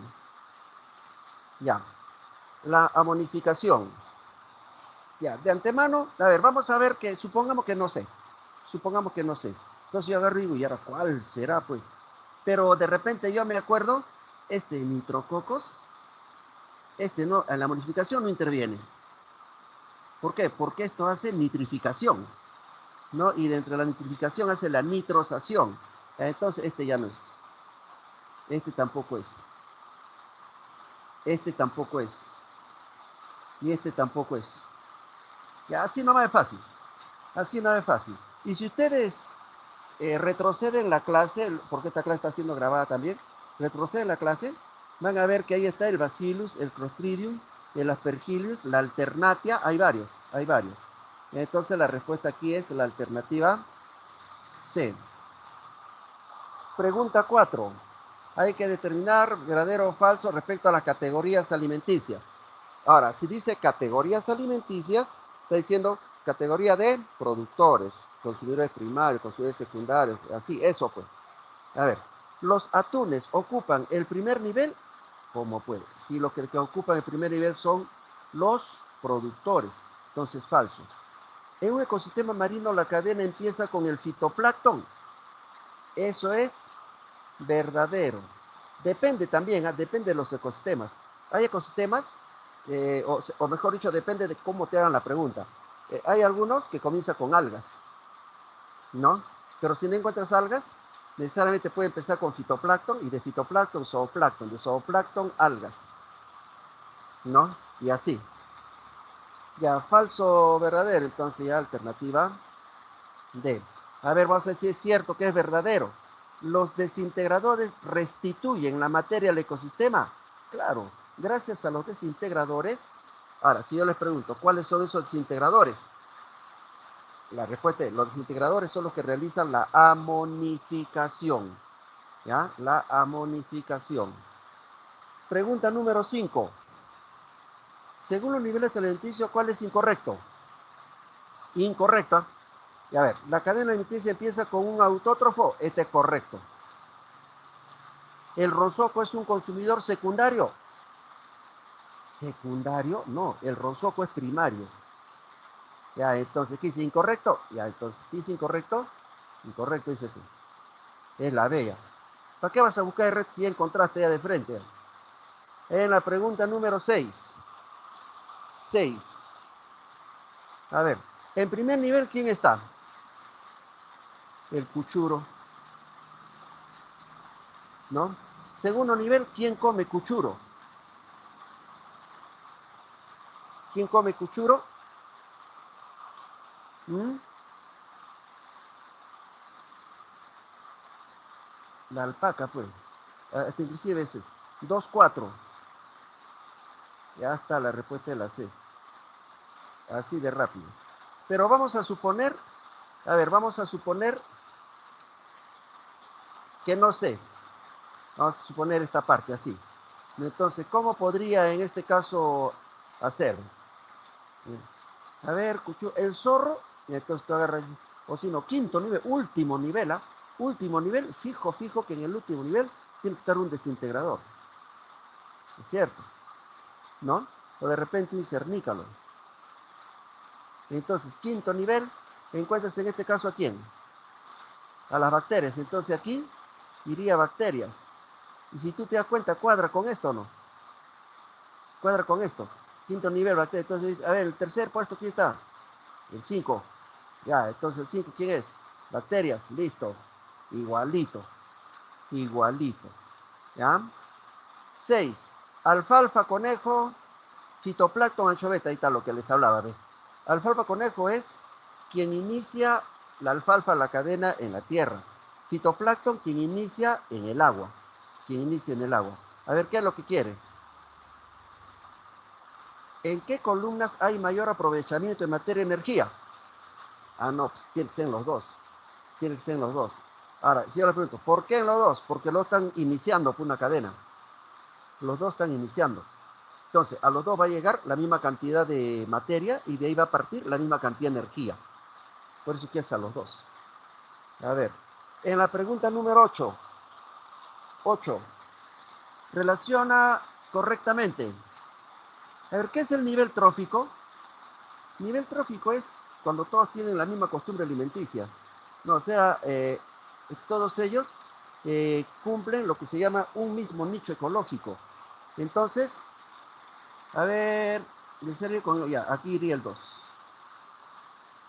Ya. La amonificación. Ya, de antemano, a ver, vamos a ver que, supongamos que no sé. Supongamos que no sé. Entonces yo agarro y digo, ¿y ahora cuál será, pues? Pero de repente yo me acuerdo, este nitrococos, este no, en la amonificación no interviene. ¿Por qué? Porque esto hace nitrificación, ¿no? Y dentro de la nitrificación hace la nitrosación. Entonces este ya no es. Este tampoco es. Este tampoco es. Y este tampoco es. Ya, así no es fácil. Así no es fácil. Y si ustedes retroceden la clase, porque esta clase está siendo grabada también, retroceden la clase, van a ver que ahí está el Bacillus, el Clostridium, el Aspergillus, la Alternatia, hay varios, hay varios. Entonces la respuesta aquí es la alternativa C. Pregunta 4. Hay que determinar verdadero o falso respecto a las categorías alimenticias. Ahora, si dice categorías alimenticias, está diciendo categoría de productores, consumidores primarios, consumidores secundarios, así, eso pues. A ver, los atunes ocupan el primer nivel, ¿cómo puede? Si lo que ocupan el primer nivel son los productores, entonces falso. En un ecosistema marino la cadena empieza con el fitoplancton. Eso es verdadero. Depende también, depende de los ecosistemas. Hay ecosistemas, o mejor dicho, depende de cómo te hagan la pregunta. Hay algunos que comienzan con algas, ¿no? Pero si no encuentras algas, necesariamente puede empezar con fitoplancton y de fitoplancton, zooplancton, de zooplancton, algas, ¿no? Y así. Ya, falso, verdadero, entonces ya alternativa D. A ver, vamos a ver si es cierto que es verdadero. ¿Los desintegradores restituyen la materia al ecosistema? Claro, gracias a los desintegradores. Ahora, si yo les pregunto, ¿cuáles son esos desintegradores? La respuesta es, los desintegradores son los que realizan la amonificación. ¿Ya? La amonificación. Pregunta número 5. Según los niveles alimenticios, ¿cuál es incorrecto? Incorrecto. Y a ver, la cadena alimenticia empieza con un autótrofo. Este es correcto. ¿El ronzoco es un consumidor secundario? ¿Secundario? No, el ronzoco es primario. Ya, entonces, ¿qué dice? ¿Incorrecto? Ya, entonces, ¿sí es incorrecto? Incorrecto, dice tú. Es la B. Ya. ¿Para qué vas a buscar red si ya encontraste ya de frente? En la pregunta número 6. 6. A ver, en primer nivel, ¿quién está? El cuchuro. ¿No? Segundo nivel, ¿quién come cuchuro? ¿Quién come cuchuro? ¿Mm? La alpaca, pues. Hasta inclusive ese es 2, 4. Ya está la respuesta de la C. Así de rápido. Pero vamos a suponer, a ver, vamos a suponer que no sé. Vamos a suponer esta parte así. Entonces, ¿cómo podría en este caso hacer? A ver, el zorro, y entonces tú agarras, o si no, quinto nivel, último nivel, ¿ah? Último nivel, fijo, que en el último nivel tiene que estar un desintegrador. ¿Es cierto? ¿No? O de repente un cernícalo. Entonces, quinto nivel, encuentras en este caso a quién? A las bacterias. Entonces aquí iría bacterias. Y si tú te das cuenta, cuadra con esto o no. Cuadra con esto. Quinto nivel, bacterias. Entonces, a ver, el tercer puesto, ¿quién está? El 5. Ya, entonces el 5, ¿quién es? Bacterias, listo. Igualito. Igualito. ¿Ya? 6. Alfalfa, conejo, fitoplancton, anchoveta. Ahí está lo que les hablaba. ¿Ves? Alfalfa, conejo es quien inicia la alfalfa, la cadena en la tierra. Fitoplancton, quien inicia en el agua. Quien inicia en el agua. A ver, ¿qué es lo que quiere? ¿En qué columnas hay mayor aprovechamiento de materia y energía? Ah, no, pues tiene que ser en los dos. Tiene que ser en los dos. Ahora, si yo le pregunto, ¿por qué en los dos? Porque los están iniciando por una cadena. Los dos están iniciando. Entonces, a los dos va a llegar la misma cantidad de materia y de ahí va a partir la misma cantidad de energía. Por eso que es a los dos. A ver, en la pregunta número 8. 8. Relaciona correctamente. A ver, ¿qué es el nivel trófico? Nivel trófico es cuando todos tienen la misma costumbre alimenticia. No, o sea, todos ellos cumplen lo que se llama un mismo nicho ecológico. Entonces, a ver, ya, aquí iría el 2.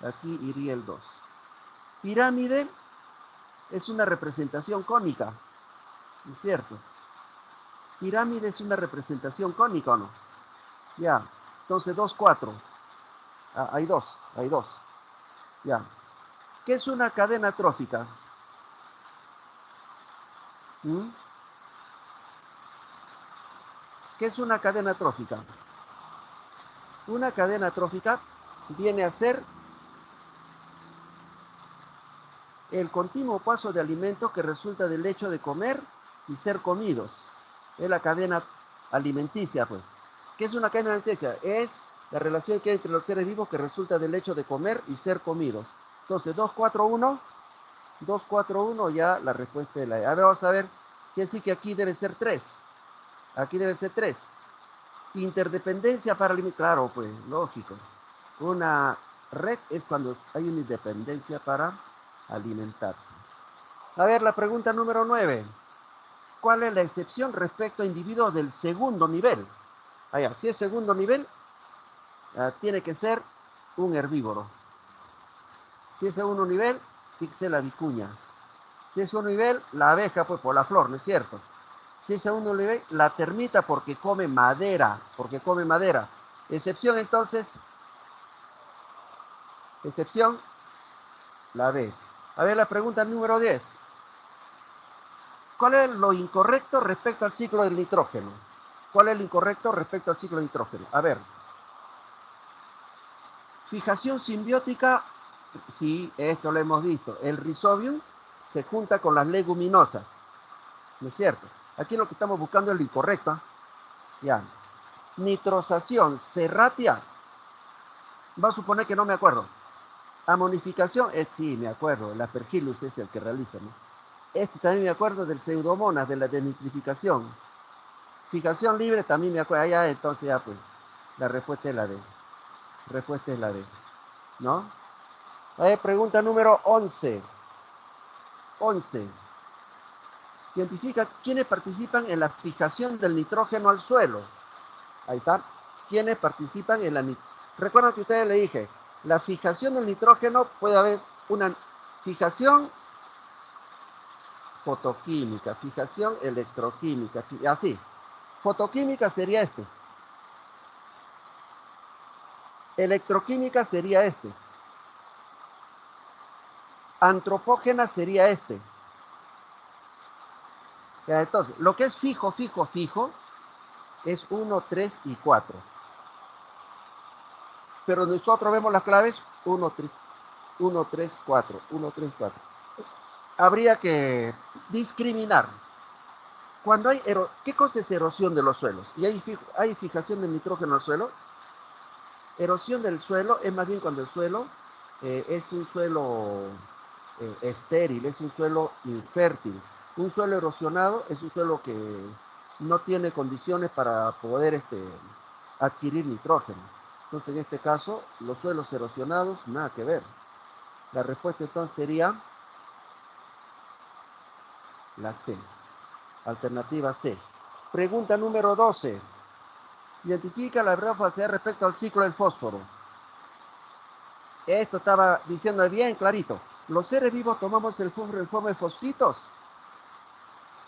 Aquí iría el 2. Pirámide es una representación cónica, ¿es cierto? Pirámide es una representación cónica, ¿o no? Ya, entonces 2, 4. Ah, hay dos. Ya. ¿Qué es una cadena trófica? ¿Mm? ¿Qué es una cadena trófica? Una cadena trófica viene a ser el continuo paso de alimentos que resulta del hecho de comer y ser comidos. Es la cadena alimenticia, pues. ¿Qué es una cadena alimenticia? Es la relación que hay entre los seres vivos que resulta del hecho de comer y ser comidos. Entonces, 2, 4, 1. 2, 4, 1, ya la respuesta es la E. A ver, vamos a ver. Quiere decir que aquí debe ser 3. Aquí debe ser 3. Interdependencia para alimentar. Claro, pues, lógico. Una red es cuando hay una independencia para alimentarse. A ver, la pregunta número 9. ¿Cuál es la excepción respecto a individuos del segundo nivel? Allá, si es segundo nivel, tiene que ser un herbívoro. Si es segundo nivel, tiene que ser la vicuña. Si es segundo nivel, la abeja, pues por la flor, ¿no es cierto? Si es segundo nivel, la termita porque come madera, Excepción entonces, excepción, la B. A ver, la pregunta número 10. ¿Cuál es lo incorrecto respecto al ciclo del nitrógeno? ¿Cuál es lo incorrecto respecto al ciclo del nitrógeno? A ver. Fijación simbiótica, sí, esto lo hemos visto. El Rhizobium se junta con las leguminosas, ¿no es cierto? Aquí lo que estamos buscando es lo incorrecto. Ya. Nitrosación, serratia. Va a suponer que no me acuerdo. Amonificación, sí, me acuerdo. El Aspergillus es el que realiza, ¿no? Este también me acuerdo del Pseudomonas, de la desnitrificación. Fijación libre también me acuerdo. Ya, entonces ya pues. La respuesta es la D. Respuesta es la D. ¿No? A ver, pregunta número 11. 11. Científica, ¿quiénes participan en la fijación del nitrógeno al suelo? Ahí está. ¿Quiénes participan en la... Recuerden que ustedes le dije, la fijación del nitrógeno puede haber una fijación fotoquímica, fijación electroquímica, así. Fotoquímica sería este. Electroquímica sería este. Antropógena sería este. Ya, entonces, lo que es fijo es 1, 3 y 4. Pero nosotros vemos las claves 1, 3, 1, 3, 4, 1, 3, 4. Habría que discriminar. Cuando hay ¿qué cosa es erosión de los suelos? ¿Y hay fijación de nitrógeno al suelo? Erosión del suelo es más bien cuando el suelo es un suelo estéril, es un suelo infértil. Un suelo erosionado es un suelo que no tiene condiciones para poder adquirir nitrógeno. Entonces, en este caso, los suelos erosionados, nada que ver. La respuesta entonces sería la C. Alternativa C. Pregunta número 12. Identifica la verdad o falsedad respecto al ciclo del fósforo. Esto estaba diciendo bien clarito. ¿Los seres vivos tomamos el fósforo en forma de fosfitos?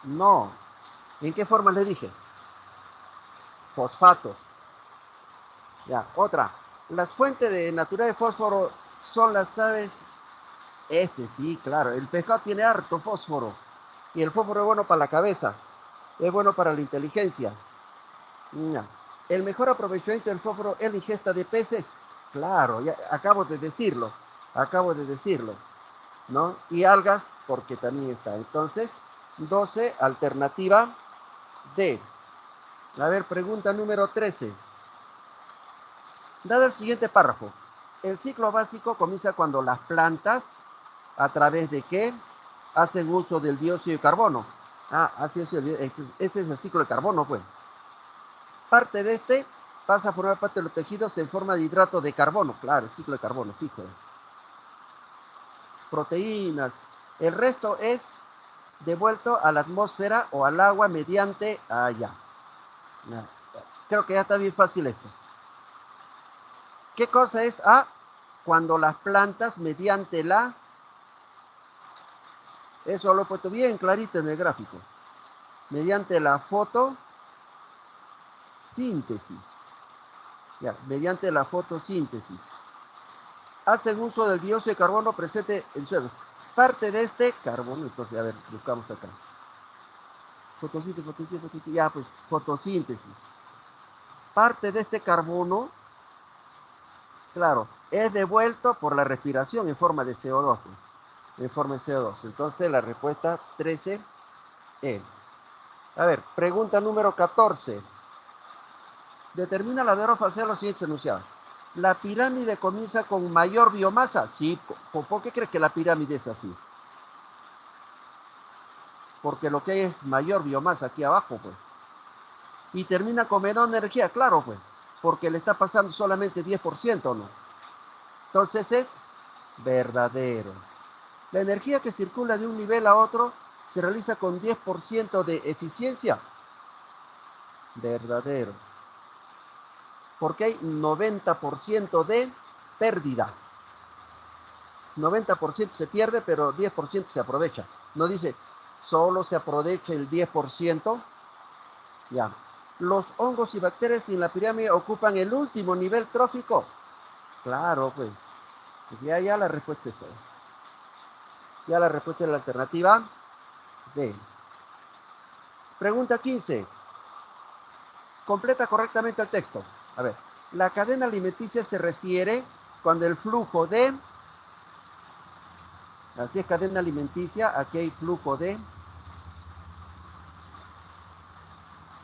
No. ¿En qué forma le dije? Fosfatos. Ya, otra. Las fuentes de natural de fósforo son las aves. Sí, claro. El pescado tiene harto fósforo. Y el fósforo es bueno para la cabeza. Es bueno para la inteligencia. No. El mejor aprovechamiento del fósforo es la ingesta de peces. Claro, ya acabo de decirlo. Acabo de decirlo. ¿No? Y algas, porque también está. Entonces, 12, alternativa D. A ver, pregunta número 13. Dado el siguiente párrafo, el ciclo básico comienza cuando las plantas, ¿a través de qué? Hacen uso del dióxido de carbono. Así es, este es el ciclo de carbono, pues. Parte de este pasa a formar parte de los tejidos en forma de hidrato de carbono. Claro, el ciclo de carbono, fijo. Proteínas. El resto es devuelto a la atmósfera o al agua mediante allá. Creo que ya está bien fácil esto. ¿Qué cosa es A? Cuando las plantas mediante la... Eso lo he puesto bien clarito en el gráfico. Mediante la fotosíntesis. Ya, mediante la fotosíntesis. Hacen uso del dióxido de carbono presente en suelo. Parte de este carbono, entonces, a ver, buscamos acá. Fotosíntesis, ya, pues, fotosíntesis. Parte de este carbono, claro, es devuelto por la respiración en forma de CO2. Pues, en forma de CO2. Entonces, la respuesta 13 es. A ver, pregunta número 14. Determina la verdad o falsedad de los siguientes enunciados. ¿La pirámide comienza con mayor biomasa? Sí. ¿Por qué crees que la pirámide es así? Porque lo que hay es mayor biomasa aquí abajo, pues. Y termina con menor energía, claro, pues. Porque le está pasando solamente 10%, ¿no? Entonces es verdadero. La energía que circula de un nivel a otro se realiza con 10% de eficiencia. Verdadero. Porque hay 90% de pérdida. 90% se pierde, pero 10% se aprovecha. No dice, solo se aprovecha el 10%. Ya. Los hongos y bacterias en la pirámide ocupan el último nivel trófico. Claro, pues. Ya la respuesta es esta. Ya la respuesta es la alternativa D. Pregunta 15. Completa correctamente el texto. A ver, la cadena alimenticia se refiere cuando el flujo de... Así es, cadena alimenticia. Aquí hay flujo de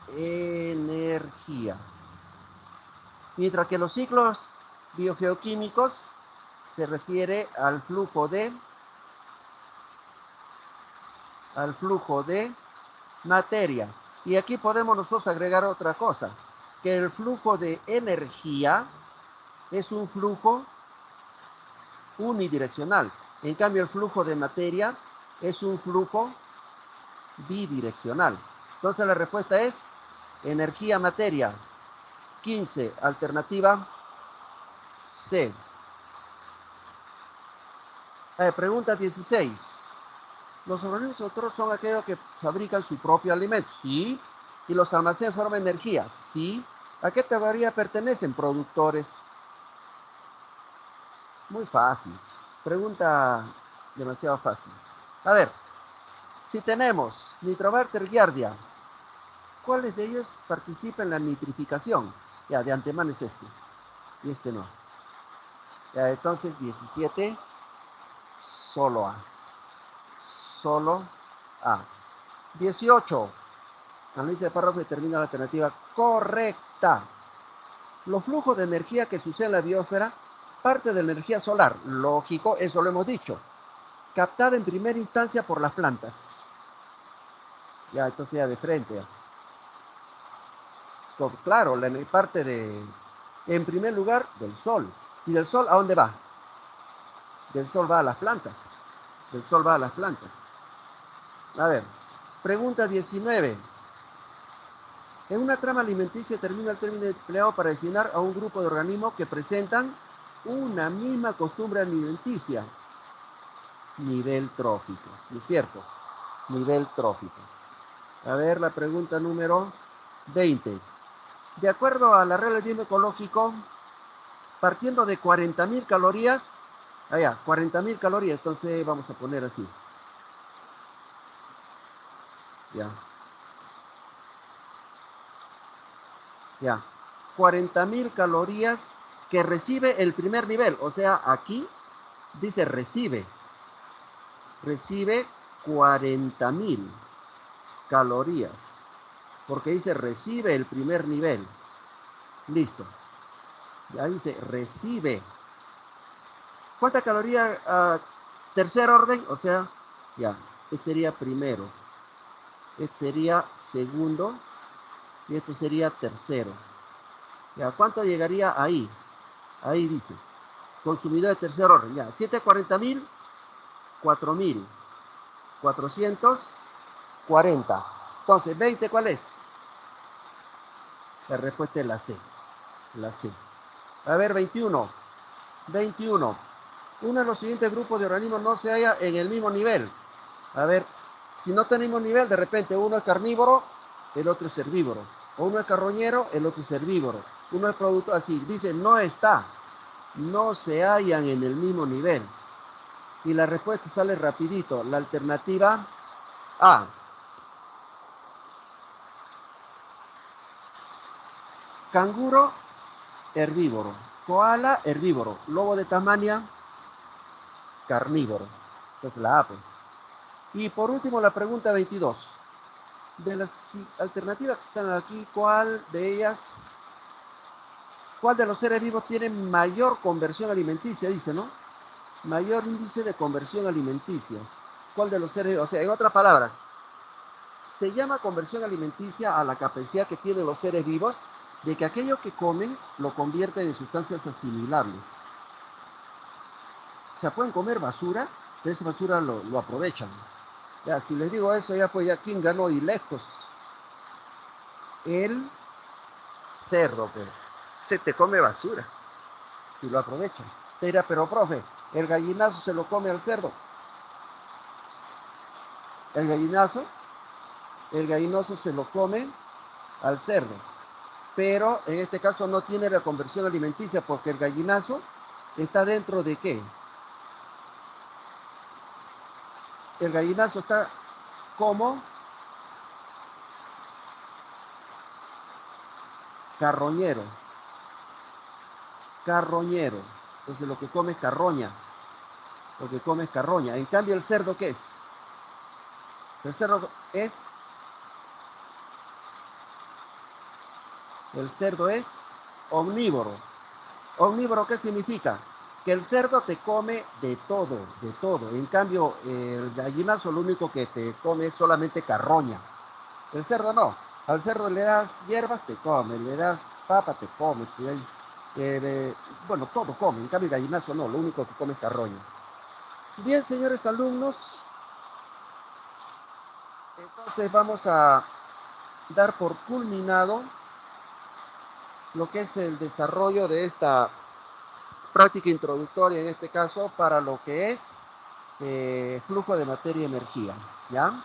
energía. Mientras que los ciclos biogeoquímicos se refiere al flujo de materia. Y aquí podemos nosotros agregar otra cosa, que el flujo de energía es un flujo unidireccional. En cambio, el flujo de materia es un flujo bidireccional. Entonces la respuesta es energía-materia. 15, alternativa C. Pregunta 16. Los organismos autónomos son aquellos que fabrican su propio alimento. Sí. Y los almacenan en forma de energía. Sí. ¿A qué categoría pertenecen? Productores. Muy fácil. Pregunta demasiado fácil. A ver, si tenemos Nitrobacter giardia, ¿cuáles de ellos participan en la nitrificación? Ya, de antemano es este. Y este no. Ya, entonces 17, solo A. Solo A. 18. Analiza el párrafo y determina la alternativa correcta. Los flujos de energía que suceden en la biosfera parte de la energía solar. Lógico, eso lo hemos dicho. Captada en primera instancia por las plantas. Ya, entonces ya de frente. Claro, la parte en primer lugar, del Sol. ¿Y del Sol a dónde va? Del Sol va a las plantas. Del Sol va a las plantas. A ver, pregunta 19. En una trama alimenticia termina el término empleado para designar a un grupo de organismos que presentan una misma costumbre alimenticia. Nivel trófico, ¿no es cierto? Nivel trófico. A ver, la pregunta número 20. De acuerdo a la regla del biomo ecológico, partiendo de 40.000 calorías, 40.000 calorías, entonces vamos a poner así. Ya. 40.000 calorías que recibe el primer nivel, o sea, aquí dice recibe 40.000 calorías, porque dice recibe el primer nivel. Listo. Ya dice recibe. ¿Cuántas calorías? Tercer orden, o sea, ya, este sería primero, este sería segundo y este sería tercero. Ya, ¿cuánto llegaría ahí? Ahí dice, consumidor de tercer orden, ya, 740.000, 4.440. Entonces, 20, ¿cuál es? La respuesta es la C. La C. A ver, 21. 21. Uno de los siguientes grupos de organismos no se halla en el mismo nivel. A ver, si no tenemos nivel, de repente uno es carnívoro, el otro es herbívoro. O uno es carroñero, el otro es herbívoro. Uno es productor, así, dice, no está. No se hallan en el mismo nivel. Y la respuesta sale rapidito. La alternativa A. Canguro, herbívoro. Koala, herbívoro. Lobo de Tasmania, carnívoro. Entonces la A. Pues. Y por último la pregunta 22. De las alternativas que están aquí, ¿cuál de ellas, cuál de los seres vivos tiene mayor conversión alimenticia? Dice, ¿no? Mayor índice de conversión alimenticia. ¿Cuál de los seres, o sea, en otras palabras, se llama conversión alimenticia a la capacidad que tienen los seres vivos de que aquello que comen lo convierten en sustancias asimilables? O sea, pueden comer basura, pero esa basura lo aprovechan. Ya, si les digo eso, ya pues ya quién ganó y lejos. El cerdo, pero se te come basura y lo aprovechan. Te dirá, pero profe, el gallinazo se lo come al cerdo. El gallinazo se lo come al cerdo. Pero en este caso no tiene la conversión alimenticia porque el gallinazo está dentro de ¿qué? El gallinazo está como carroñero. Carroñero. Entonces lo que come es carroña. Lo que come es carroña. En cambio, ¿el cerdo qué es? El cerdo es omnívoro. ¿Omnívoro qué significa? Que el cerdo te come de todo, de todo. En cambio, el gallinazo lo único que te come es solamente carroña. El cerdo no. Al cerdo le das hierbas, te come. Le das papa, te come. Bueno, todo come. En cambio, el gallinazo no. Lo único que come es carroña. Bien, señores alumnos. Entonces vamos a dar por culminado lo que es el desarrollo de esta práctica introductoria, en este caso, para lo que es flujo de materia y energía, ¿ya?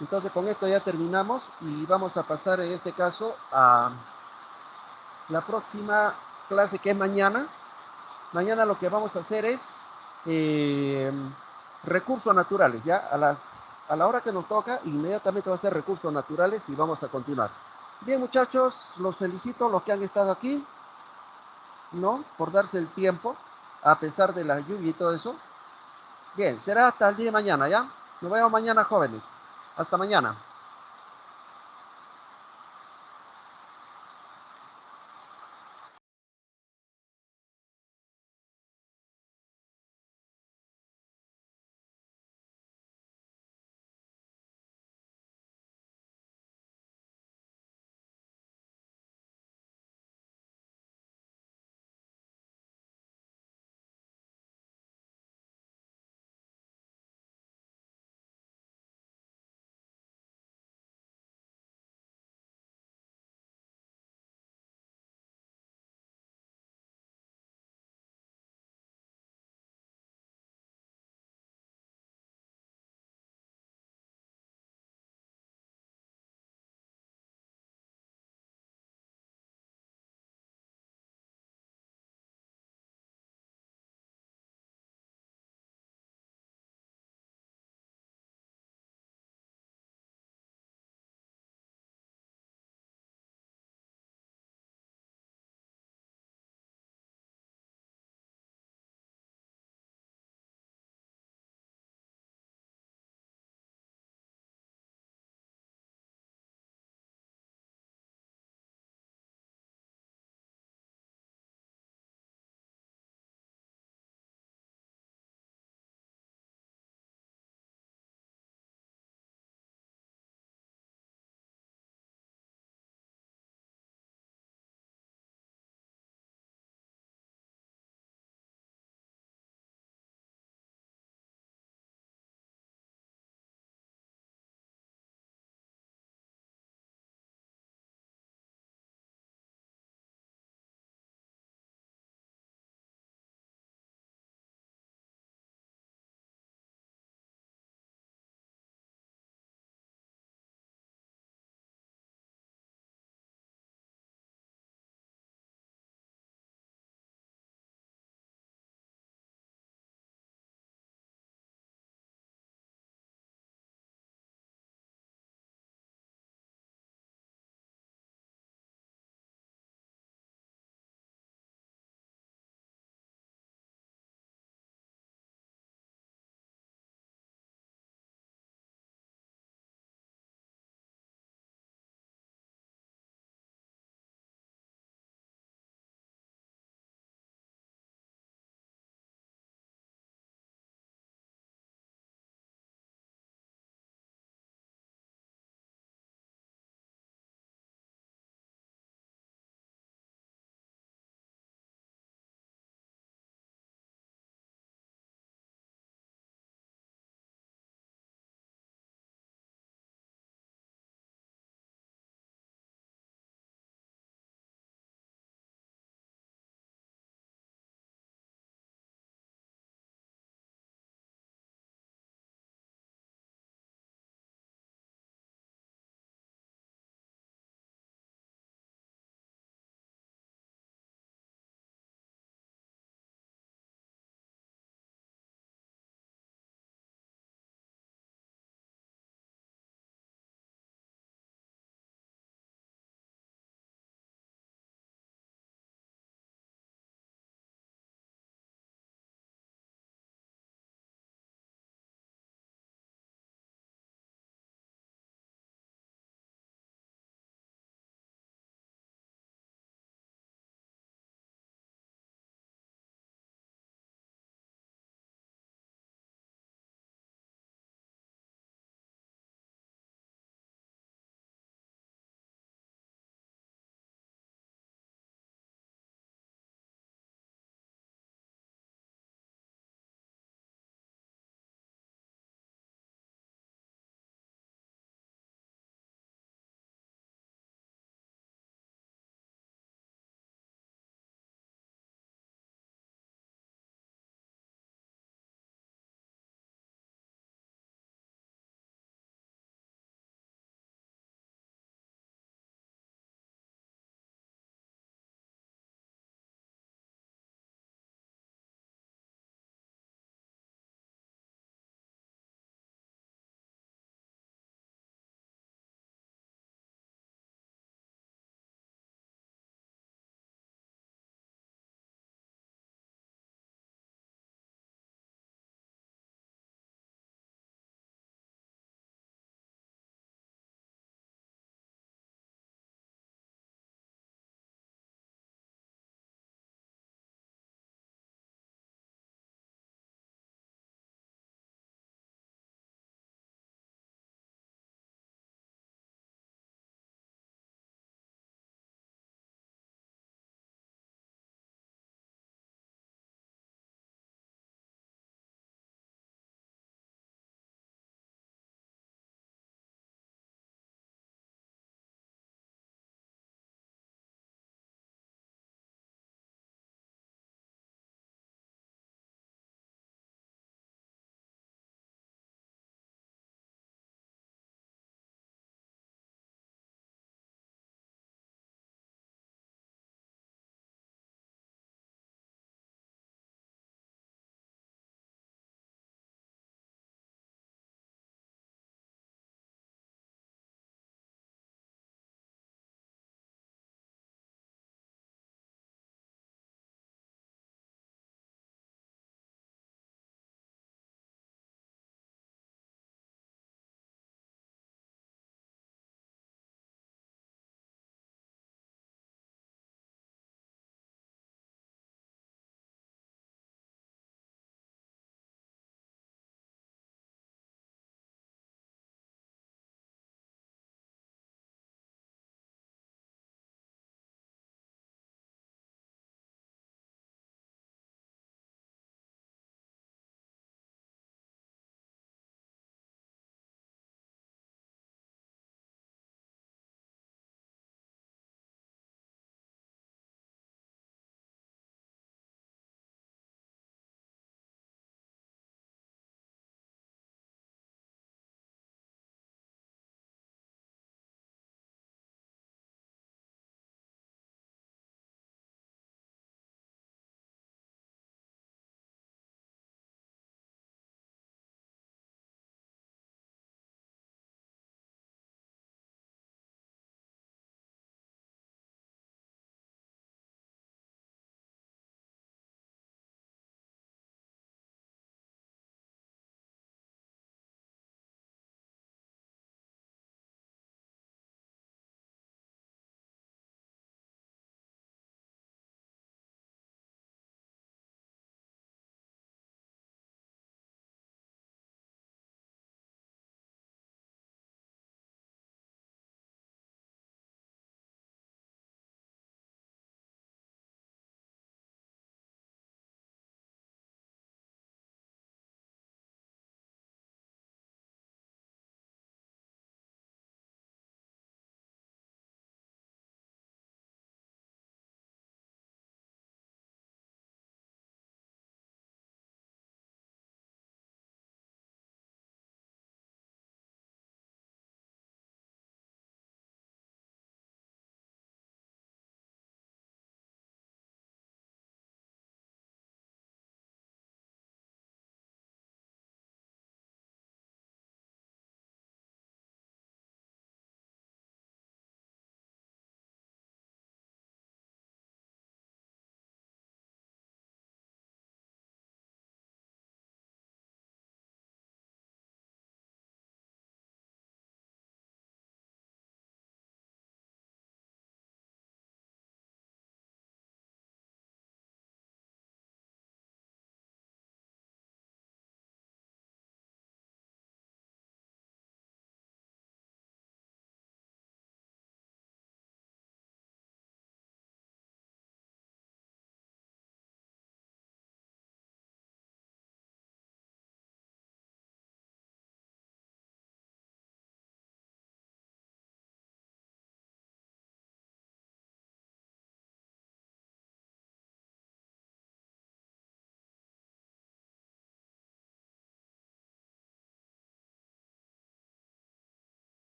Entonces, con esto ya terminamos y vamos a pasar, en este caso, a la próxima clase, que es mañana. Mañana lo que vamos a hacer es recursos naturales, ¿ya? A la hora que nos toca, inmediatamente va a ser recursos naturales y vamos a continuar. Bien, muchachos, los felicito, los que han estado aquí, ¿no? Por darse el tiempo, a pesar de la lluvia y todo eso. Bien, será hasta el día de mañana, ¿ya? Nos vemos mañana, jóvenes. Hasta mañana.